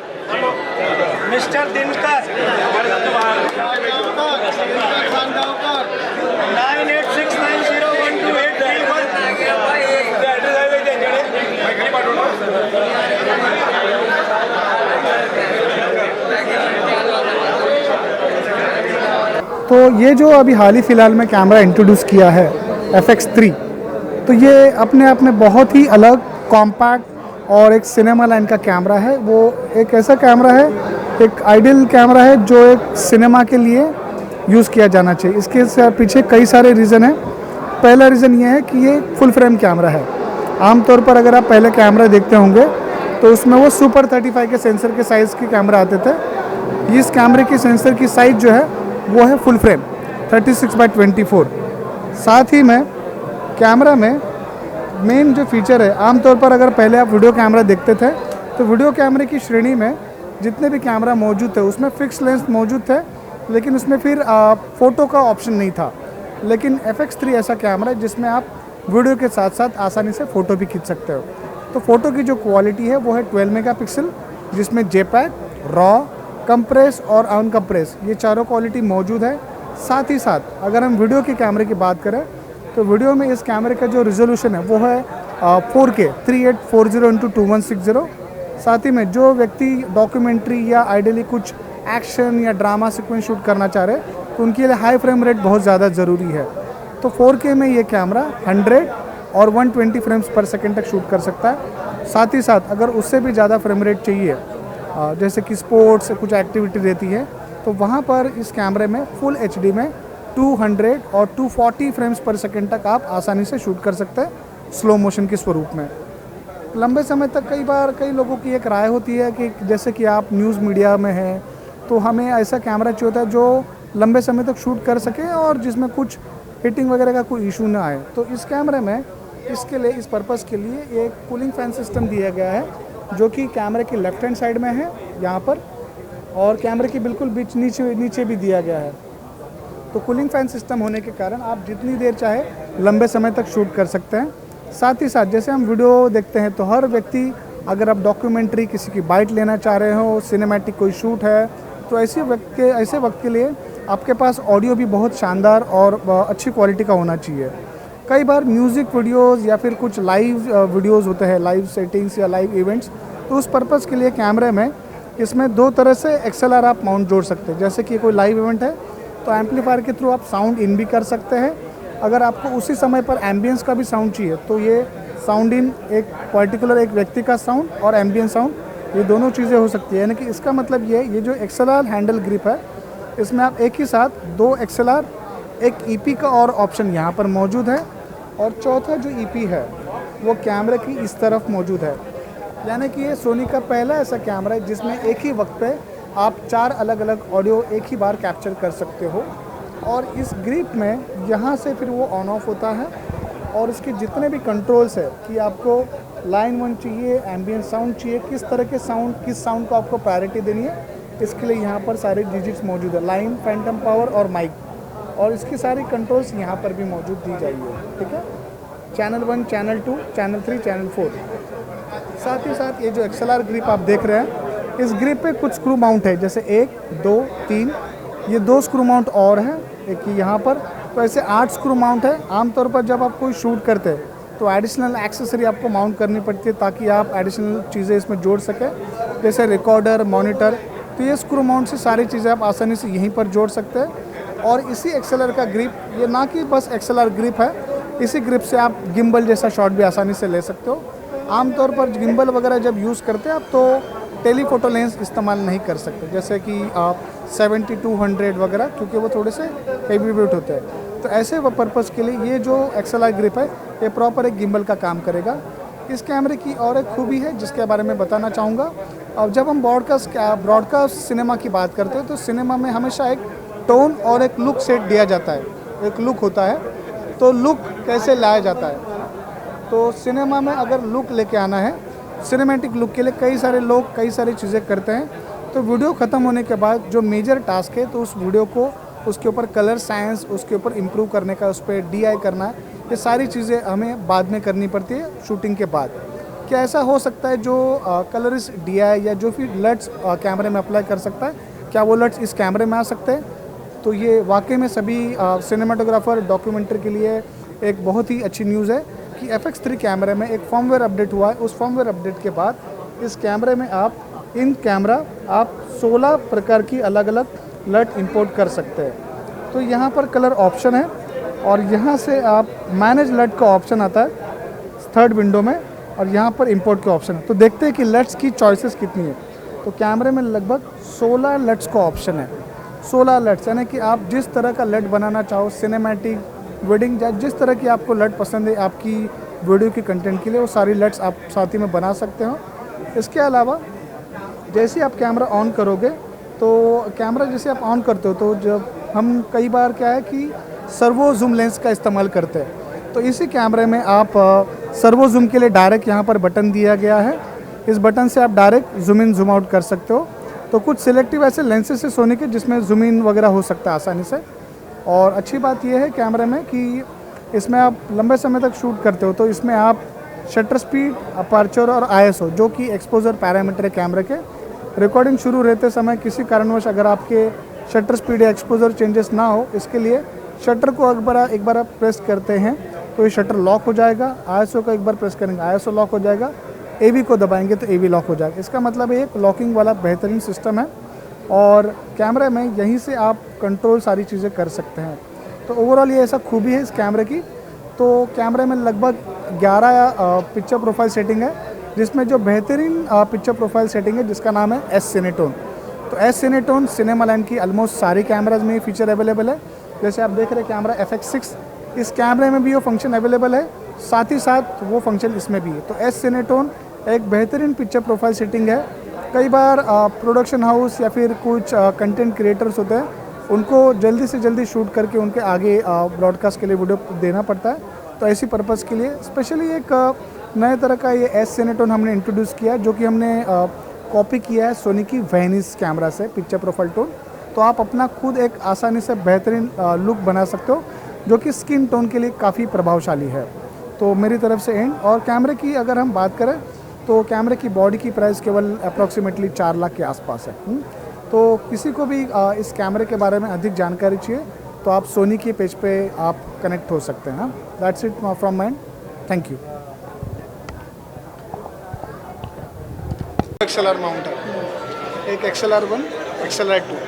मिस्टर दिनकर 9869012831।
तो ये जो अभी हाल ही फ़िलहाल में कैमरा इंट्रोड्यूस किया है FX3, तो ये अपने आप में बहुत ही अलग, कॉम्पैक्ट और एक सिनेमा लाइन का कैमरा है। वो एक ऐसा कैमरा है, एक आइडियल कैमरा है जो एक सिनेमा के लिए यूज़ किया जाना चाहिए। इसके पीछे कई सारे रीज़न हैं। पहला रीज़न ये है कि ये फुल फ्रेम कैमरा है। आमतौर पर अगर आप पहले कैमरा देखते होंगे तो उसमें वो सुपर 35 के सेंसर के साइज़ के कैमरा आते थे। इस कैमरे की सेंसर की साइज़ जो है वो है फुल फ्रेम 36x24। साथ ही में कैमरा में मेन जो फीचर है, आमतौर पर अगर पहले आप वीडियो कैमरा देखते थे तो वीडियो कैमरे की श्रेणी में जितने भी कैमरा मौजूद थे उसमें फिक्स लेंस मौजूद थे, लेकिन उसमें फिर फ़ोटो का ऑप्शन नहीं था। लेकिन FX3 ऐसा कैमरा है जिसमें आप वीडियो के साथ साथ आसानी से फ़ोटो भी खींच सकते हो। तो फ़ोटो की जो क्वालिटी है वो है 12 मेगापिक्सल, जिसमें JPEG, रॉ, कंप्रेस और अनकंप्रेस ये चारों क्वालिटी मौजूद है। साथ ही साथ अगर हम वीडियो के कैमरे की बात करें तो वीडियो में इस कैमरे का जो रिजोल्यूशन है वो है 4K 3840x2160। साथ ही में जो व्यक्ति डॉक्यूमेंट्री या आइडियली कुछ एक्शन या ड्रामा सीक्वेंस शूट करना चाह रहे तो उनके लिए हाई फ्रेम रेट बहुत ज़्यादा ज़रूरी है। तो 4K में ये कैमरा 100 और 120 फ्रेम्स पर सेकेंड तक शूट कर सकता है। साथ ही साथ अगर उससे भी ज़्यादा फ्रेम रेट चाहिए, जैसे कि स्पोर्ट्स कुछ एक्टिविटी रहती है, तो वहाँ पर इस कैमरे में फुल HD में 200 और 240 फ्रेम्स पर सेकेंड तक आप आसानी से शूट कर सकते हैं स्लो मोशन के स्वरूप में। लंबे समय तक कई लोगों की एक राय होती है कि जैसे कि आप न्यूज़ मीडिया में हैं तो हमें ऐसा कैमरा चाहिए होता है जो लंबे समय तक शूट कर सके और जिसमें कुछ हीटिंग वगैरह का कोई इशू ना आए। तो इस कैमरे में इसके लिए, इस पर्पज़ के लिए एक कूलिंग फैन सिस्टम दिया गया है जो कि कैमरे की लेफ्ट हैंड साइड में है यहाँ पर, और कैमरे के बिल्कुल बीच नीचे भी दिया गया है। तो कूलिंग फैन सिस्टम होने के कारण आप जितनी देर चाहे लंबे समय तक शूट कर सकते हैं। साथ ही साथ जैसे हम वीडियो देखते हैं तो हर व्यक्ति, अगर आप डॉक्यूमेंट्री किसी की बाइट लेना चाह रहे हो, सिनेमैटिक कोई शूट है, तो ऐसे वक्त के लिए आपके पास ऑडियो भी बहुत शानदार और अच्छी क्वालिटी का होना चाहिए। कई बार म्यूज़िक वीडियोज़ या फिर कुछ लाइव वीडियोज़ होते हैं, लाइव सेटिंग्स या लाइव इवेंट्स, तो उस पर्पज़ के लिए कैमरे में इसमें दो तरह से XLR आप माउंट जोड़ सकते हैं। जैसे कि कोई लाइव इवेंट है तो एम्पलीफायर के थ्रू आप साउंड इन भी कर सकते हैं। अगर आपको उसी समय पर एम्बियंस का भी साउंड चाहिए तो ये साउंड इन एक पर्टिकुलर एक व्यक्ति का साउंड और एम्बियंस साउंड, ये दोनों चीज़ें हो सकती है। यानी कि इसका मतलब ये जो XLR हैंडल ग्रिप है, इसमें आप एक ही साथ 2 XLR, एक EP का और ऑप्शन यहाँ पर मौजूद है, और चौथा जो EP है वो कैमरे की इस तरफ मौजूद है। यानी कि ये सोनी का पहला ऐसा कैमरा है जिसमें एक ही वक्त पे आप 4 अलग अलग ऑडियो एक ही बार कैप्चर कर सकते हो। और इस ग्रिप में यहाँ से फिर वो ऑन ऑफ होता है, और इसके जितने भी कंट्रोल्स है कि आपको लाइन 1 चाहिए, एम्बियंट साउंड चाहिए, किस तरह के साउंड, किस साउंड को आपको प्रायोरिटी देनी है, इसके लिए यहाँ पर सारे डिजिट्स मौजूद है, लाइन, फैंटम पावर और माइक, और इसकी सारी कंट्रोल्स यहाँ पर भी मौजूद दी जाइए। ठीक है, चैनल 1, चैनल 2, चैनल 3, चैनल 4। साथ ही साथ ये जो XLR ग्रिप आप देख रहे हैं, इस ग्रिप पे कुछ स्क्रू माउंट है, जैसे 1, 2, 3, ये 2 स्क्रू माउंट और हैं, एक यहाँ पर, तो ऐसे 8 स्क्रू माउंट है। आमतौर पर जब आप कोई शूट करते हैं तो एडिशनल एक्सेसरी आपको माउंट करनी पड़ती है ताकि आप एडिशनल चीज़ें इसमें जोड़ सकें, जैसे रिकॉर्डर, मॉनिटर। तो ये स्क्रू माउंट से सारी चीज़ें आप आसानी से यहीं पर जोड़ सकते हैं। और इसी XLR का ग्रिप, ये ना कि बस XLR ग्रिप है, इसी ग्रिप से आप गिम्बल जैसा शॉट भी आसानी से ले सकते हो। आमतौर पर गिम्बल वगैरह जब यूज़ करते हैं आप तो टेलीफोटो लेंस इस्तेमाल नहीं कर सकते, जैसे कि आप 70-200 वगैरह, क्योंकि वो थोड़े से हेवी वेट होते हैं। तो ऐसे पर्पज़ के लिए ये जो XLR ग्रिप है ये प्रॉपर एक गिम्बल का काम करेगा। इस कैमरे की और एक खूबी है जिसके बारे में बताना चाहूँगा। अब जब हम ब्रॉडकास्ट सिनेमा की बात करते हैं तो सिनेमा में हमेशा एक टोन और एक लुक सेट दिया जाता है, एक लुक होता है। तो लुक कैसे लाया जाता है, तो सिनेमा में अगर लुक लेके आना है, सिनेमैटिक लुक के लिए कई सारे लोग कई सारी चीज़ें करते हैं। तो वीडियो ख़त्म होने के बाद जो मेजर टास्क है, तो उस वीडियो को उसके ऊपर कलर साइंस, उसके ऊपर इम्प्रूव करने का, उस पर DI करना है, ये सारी चीज़ें हमें बाद में करनी पड़ती है शूटिंग के बाद। क्या ऐसा हो सकता है जो कलरिस्ट DI या जो फिर लट्स कैमरे में अप्लाई कर सकता है, क्या वो लट्स इस कैमरे में आ सकते हैं? तो ये वाकई में सभी सिनेमाटोग्राफर डॉक्यूमेंट्री के लिए एक बहुत ही अच्छी न्यूज़ है कि FX3 कैमरे में एक फर्मवेयर अपडेट हुआ है। उस फर्मवेयर अपडेट के बाद इस कैमरे में आप 16 प्रकार की अलग अलग लट इंपोर्ट कर सकते हैं। तो यहाँ पर कलर ऑप्शन है और यहाँ से आप मैनेज लट का ऑप्शन आता है 3rd विंडो में, और यहाँ पर इंपोर्ट का ऑप्शन है। तो देखते हैं कि लट्स की चॉइसेस कितनी है। तो कैमरे में लगभग 16 लट्स का ऑप्शन है। 16 लट्स, यानी कि आप जिस तरह का लट बनाना चाहो, सिनेमैटिक, वेडिंग, या जिस तरह की आपको लट पसंद है आपकी वीडियो की कंटेंट के लिए, वो सारी लट्स आप साथ ही में बना सकते हो। इसके अलावा जैसे ही आप कैमरा ऑन करोगे, तो कैमरा जैसे आप ऑन करते हो तो जब हम कई बार क्या है कि सर्वो जूम लेंस का इस्तेमाल करते हैं, तो इसी कैमरे में आप सर्वो जूम के लिए डायरेक्ट यहाँ पर बटन दिया गया है। इस बटन से आप direct zoom in zoom out कर सकते हो। तो कुछ सिलेक्टिव ऐसे लेंसेज से सोनी के जिसमें जूम इन वगैरह हो सकता है आसानी से। और अच्छी बात यह है कैमरे में कि इसमें आप लंबे समय तक शूट करते हो, तो इसमें आप शटर स्पीड, अपर्चर और ISO, जो कि एक्सपोजर पैरामीटर है कैमरे के, रिकॉर्डिंग शुरू रहते समय किसी कारणवश अगर आपके शटर स्पीड या एक्सपोजर चेंजेस ना हो, इसके लिए शटर को एक बार आप प्रेस करते हैं तो ये शटर लॉक हो जाएगा। ISO को एक बार प्रेस करेंगे ISO लॉक हो जाएगा। AV को दबाएंगे तो AV लॉक हो जाएगा। इसका मतलब एक लॉकिंग वाला बेहतरीन सिस्टम है और कैमरे में यहीं से आप कंट्रोल सारी चीज़ें कर सकते हैं। तो ओवरऑल ये ऐसा खूबी है इस कैमरे की। तो कैमरे में लगभग 11 पिक्चर प्रोफाइल सेटिंग है, जिसमें जो बेहतरीन पिक्चर प्रोफाइल सेटिंग है जिसका नाम है S Cinetone। तो S Cinetone सिनेमा लैंड की ऑलमोस्ट सारी कैमराज में ये फीचर अवेलेबल है। जैसे आप देख रहे हैं कैमरा FX6, इस कैमरे में भी वो फंक्शन अवेलेबल है, साथ ही साथ वो फंक्शन इसमें भी है। तो S Cinetone एक बेहतरीन पिक्चर प्रोफाइल सेटिंग है। कई बार प्रोडक्शन हाउस या फिर कुछ कंटेंट क्रिएटर्स होते हैं, उनको जल्दी से जल्दी शूट करके उनके आगे ब्रॉडकास्ट के लिए वीडियो देना पड़ता है। तो ऐसी पर्पज़ के लिए स्पेशली एक नए तरह का ये S Cinetone हमने इंट्रोड्यूस किया, जो कि हमने कॉपी किया है सोनी की वेनिस कैमरा से, पिक्चर प्रोफाइल टोन। तो आप अपना खुद एक आसानी से बेहतरीन लुक बना सकते हो, जो कि स्किन टोन के लिए काफ़ी प्रभावशाली है। तो मेरी तरफ से एंड। और कैमरे की अगर हम बात करें तो कैमरे की बॉडी की प्राइस केवल अप्रॉक्सीमेटली 4 लाख के आसपास है। तो किसी को भी इस कैमरे के बारे में अधिक जानकारी चाहिए तो आप सोनी के पेज पे आप कनेक्ट हो सकते हैं। That's it from my and, thank you. XLR mount है, एक XLR1, XLR2।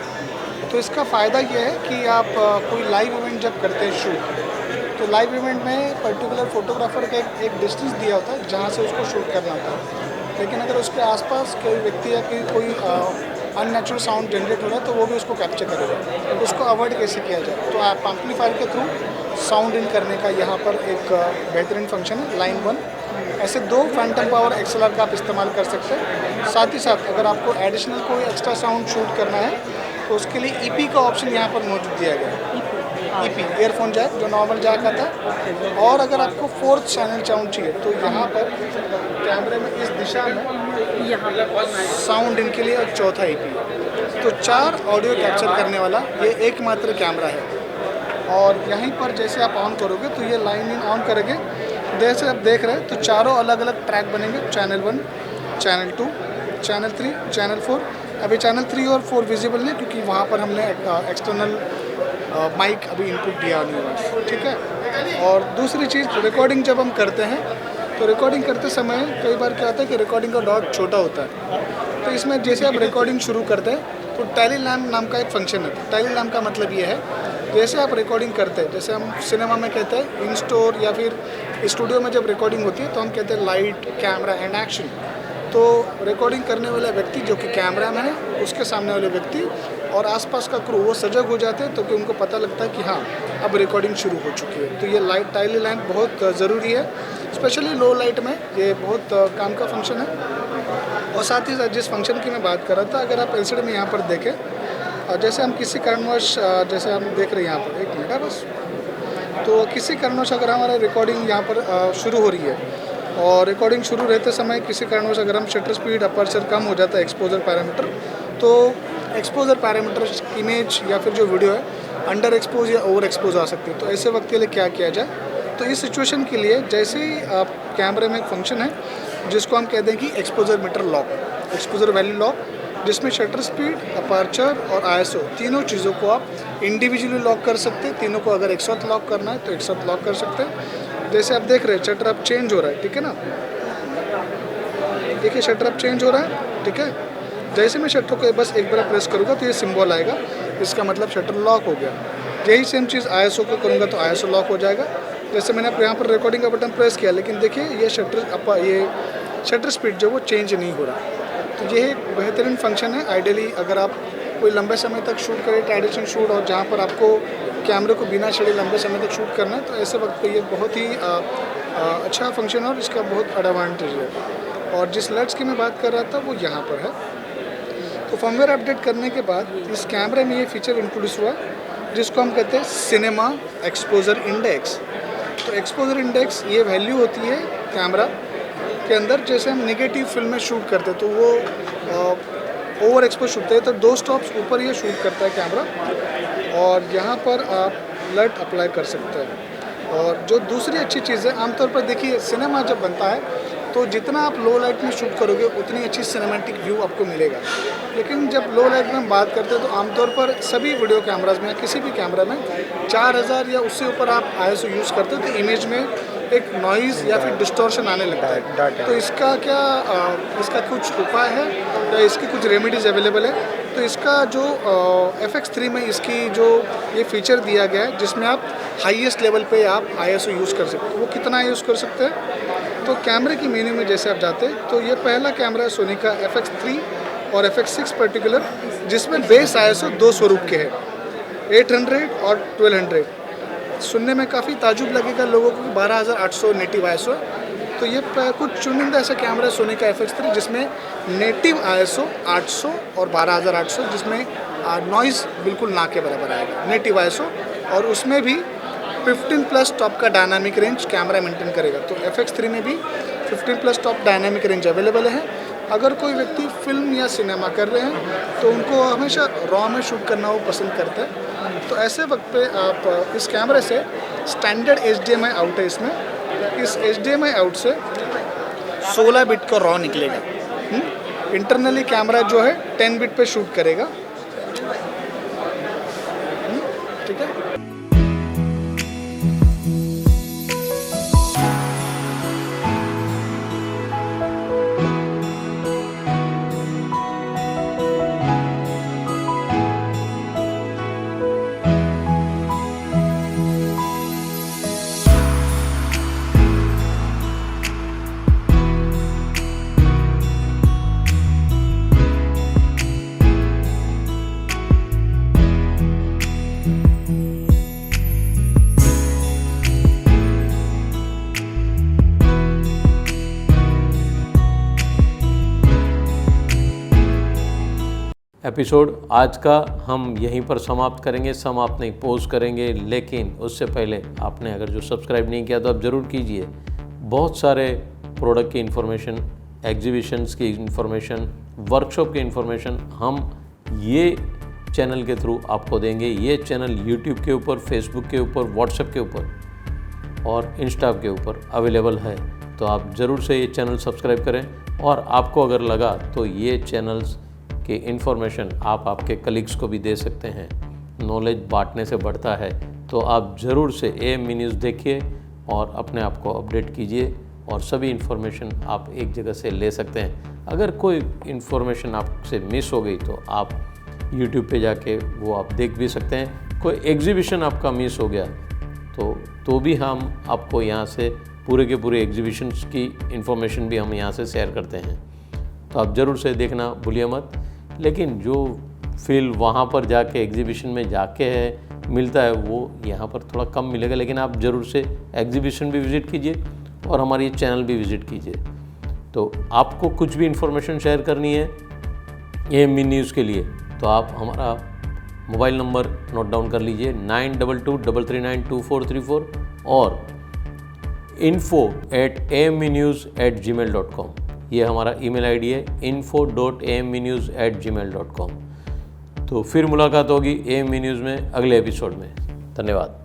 तो इसका फ़ायदा ये है कि आप कोई लाइव इवेंट जब करते हैं शूट, तो लाइव इवेंट में पर्टिकुलर फोटोग्राफर का एक डिस्टेंस दिया होता है जहाँ से उसको शूट करना होता है। लेकिन अगर उसके आसपास कोई व्यक्ति या कोई अननेचुरल साउंड जनरेट हो रहा है तो वो भी उसको कैप्चर करेगा। तो उसको अवॉइड कैसे किया जाए, तो आप एम्पलीफायर के थ्रू साउंड इन करने का यहाँ पर एक बेहतरीन फंक्शन है, लाइन 1। ऐसे 2 फैंटम पावर XLR का आप इस्तेमाल कर सकते हैं। साथ ही साथ अगर आपको एडिशनल कोई एक्स्ट्रा साउंड शूट करना है तो उसके लिए EP का ऑप्शन यहाँ पर मौजूद दिया गया है। EP ईयरफोन जैक, जो नॉर्मल जैक आता है। और अगर आपको 4th चैनल साउंड चाहिए तो यहाँ पर कैमरे में इस दिशा में साउंड इन के लिए और चौथा EP। तो 4 ऑडियो कैप्चर करने वाला ये एकमात्र कैमरा है। और यहीं पर जैसे आप ऑन करोगे तो ये लाइन इन ऑन करेंगे, जैसे आप देख रहे हैं तो चारों अलग अलग ट्रैक बनेंगे, चैनल 1, चैनल 2, चैनल 3, चैनल 4। अभी चैनल 3 और 4 विजिबल नहीं, क्योंकि वहाँ पर हमने एक्सटर्नल माइक अभी इनपुट दिया नहीं हुआ, ठीक है। और दूसरी चीज़, रिकॉर्डिंग जब हम करते हैं तो रिकॉर्डिंग करते समय कई बार क्या होता है कि रिकॉर्डिंग का डॉट छोटा होता है। तो इसमें जैसे आप रिकॉर्डिंग शुरू करते हैं तो टैली लैम्प नाम का एक फंक्शन है। टैली लैम्प का मतलब ये है, जैसे आप रिकॉर्डिंग करते हैं, जैसे हम सिनेमा में कहते हैं इन स्टोर या फिर स्टूडियो में जब रिकॉर्डिंग होती है तो हम कहते हैं लाइट, कैमरा एंड एक्शन। तो रिकॉर्डिंग करने वाला व्यक्ति जो कि कैमरामैन है, उसके सामने वाले व्यक्ति और आसपास का क्रू वो सजग हो जाते हैं, तो कि उनको पता लगता है कि हाँ अब रिकॉर्डिंग शुरू हो चुकी है। तो ये लाइट टाइली लैंप बहुत ज़रूरी है, स्पेशली लो लाइट में ये बहुत काम का फंक्शन है। और साथ ही साथ जिस फंक्शन की मैं बात कर रहा था, अगर आप एलसीडी में यहाँ पर देखें, जैसे हम किसी कारणवश जैसे हम देख रहे हैं यहाँ पर, एक मिनट है बस, तो किसी कारणवश अगर हमारा रिकॉर्डिंग यहाँ पर शुरू हो रही है और रिकॉर्डिंग शुरू रहते समय किसी कारणवश अगर हम शटर स्पीड अपर्चर कम हो जाता है एक्सपोजर पैरामीटर, तो एक्सपोजर पैरामीटर इमेज या फिर जो वीडियो है अंडर एक्सपोज या ओवर एक्सपोज आ सकती है। तो ऐसे वक्त के लिए क्या किया जाए, तो इस सिचुएशन के लिए जैसे ही आप कैमरे में एक फंक्शन है जिसको हम कहते हैं कि exposure meter lock, exposure value lock, जिसमें शटर स्पीड, अपर्चर और आईएसओ तीनों चीज़ों को आप इंडिविजुअली लॉक कर सकते हैं। तीनों को अगर एक साथ लॉक करना है तो एक साथ लॉक कर सकते हैं। जैसे आप देख रहे हैं शटर अब चेंज हो रहा है, ठीक है ना, देखिए शटर अब चेंज हो रहा है, ठीक है। जैसे मैं शटर को बस एक बार प्रेस करूँगा तो ये सिंबल आएगा, इसका मतलब शटर लॉक हो गया। यही सेम चीज़ आईएसओ को करूँगा तो आईएसओ लॉक हो जाएगा। जैसे मैंने यहाँ पर रिकॉर्डिंग का बटन प्रेस किया, लेकिन देखिए ये शटर स्पीड जो वो चेंज नहीं हो रहा। तो ये एक बेहतरीन फंक्शन है। आइडियली अगर आप कोई लंबे समय तक शूट करें, ट्रेडिशनल शूट, और जहाँ पर आपको कैमरे को बिना छेड़े लंबे समय तक शूट करना है, तो ऐसे वक्त पे ये बहुत ही अच्छा फंक्शन है और इसका बहुत एडवांटेज है। और जिस लेट्स की मैं बात कर रहा था वो यहाँ पर है। तो फर्मवेयर अपडेट करने के बाद इस कैमरे में ये फीचर इंट्रोड्यूस हुआ जिसको हम कहते हैं सिनेमा एक्सपोजर इंडेक्स। तो एक्सपोजर इंडेक्स ये वैल्यू होती है कैमरा के अंदर, जैसे हम नेगेटिव फिल्म में शूट करते हैं तो वो ओवर एक्सपोज शूट है, तो 2 स्टॉप्स ऊपर ये शूट करता है कैमरा, और यहाँ पर आप लाइट अप्लाई कर सकते हैं। और जो दूसरी अच्छी चीज़ है, आमतौर पर देखिए सिनेमा जब बनता है तो जितना आप लो लाइट में शूट करोगे उतनी अच्छी सिनेमैटिक व्यू आपको मिलेगा। लेकिन जब लो लाइट में हम बात करते हैं तो आमतौर पर सभी वीडियो कैमराज में, किसी भी कैमरा में 4000 या उससे ऊपर आप आईएसओ यूज़ करते हो तो इमेज में एक नॉइज़ या फिर डिस्टॉर्शन आने लगता है। तो इसका क्या इसका कुछ उपाय है या इसकी कुछ रेमेडीज़ अवेलेबल है? तो इसका जो FX3 में इसकी जो ये फीचर दिया गया है जिसमें आप हाईएस्ट लेवल पे आप आईएसओ यूज़ कर सकते हो। वो कितना यूज़ कर सकते हैं? तो कैमरे की मेन्यू में जैसे आप जाते हैं तो ये पहला कैमरा है सोनी का FX3 और FX6 पर्टिकुलर, जिसमें बेस आईएसओ 2 स्वरूप के हैं, 800 और 1200। सुनने में काफ़ी ताजुब लगेगा लोगों को 12800 नेटिव आईएसओ। तो ये कुछ चुनिंदा ऐसा कैमरा है सोनी का FX3 जिसमें नेटिव आईएसओ 800 और 12800, जिसमें नॉइज़ बिल्कुल ना के बराबर आएगा नेटिव आईएसओ, और उसमें भी 15+ टॉप का डायनामिक रेंज कैमरा मेंटेन करेगा। तो FX3 में भी 15+ टॉप डायनामिक रेंज अवेलेबल है। अगर कोई व्यक्ति फिल्म या सिनेमा कर रहे हैं तो उनको हमेशा रॉ में शूट करना वो पसंद करता है। तो ऐसे वक्त पे आप इस कैमरे से स्टैंडर्ड HDMI आउट है इसमें, इस HDMI आउट से 16 बिट का रॉ निकलेगा। इंटरनली कैमरा जो है 10 बिट पे शूट करेगा, ठीक है।
एपिसोड आज का हम यहीं पर समाप्त करेंगे, समाप्त नहीं पोस्ट करेंगे, लेकिन उससे पहले आपने अगर जो सब्सक्राइब नहीं किया तो आप ज़रूर कीजिए। बहुत सारे प्रोडक्ट की इन्फॉर्मेशन, एग्जीबिशंस की इन्फॉर्मेशन, वर्कशॉप की इन्फॉर्मेशन हम ये चैनल के थ्रू आपको देंगे। ये चैनल यूट्यूब के ऊपर, फेसबुक के ऊपर, व्हाट्सएप के ऊपर और इंस्टा के ऊपर अवेलेबल है। तो आप ज़रूर से ये चैनल सब्सक्राइब करें, और आपको अगर लगा तो ये चैनल्स की इन्फॉर्मेशन आप आपके कलीग्स को भी दे सकते हैं। नॉलेज बांटने से बढ़ता है, तो आप ज़रूर से AMV न्यूज़ देखिए और अपने आप को अपडेट कीजिए, और सभी इन्फॉर्मेशन आप एक जगह से ले सकते हैं। अगर कोई इन्फॉर्मेशन आपसे मिस हो गई तो आप YouTube पे जाके वो आप देख भी सकते हैं। कोई एग्जीबिशन आपका मिस हो गया तो भी हम आपको यहाँ से पूरे के पूरे एग्जीबिशंस की इन्फॉर्मेशन भी हम यहाँ से शेयर करते हैं। तो आप ज़रूर से देखना भूलिए मत। लेकिन जो फील वहाँ पर जाके एग्जीबिशन में जाके है मिलता है वो यहाँ पर थोड़ा कम मिलेगा, लेकिन आप ज़रूर से एग्जीबिशन भी विज़िट कीजिए और हमारी चैनल भी विज़िट कीजिए। तो आपको कुछ भी इन्फॉर्मेशन शेयर करनी है AMB न्यूज़ के लिए तो आप हमारा मोबाइल नंबर नोट डाउन कर लीजिए 9223392434 और info@ambnews@gmail.com। ये हमारा ईमेल आईडी है info.ambnews@gmail.com। तो फिर मुलाकात होगी AMB न्यूज़ में अगले एपिसोड में। धन्यवाद।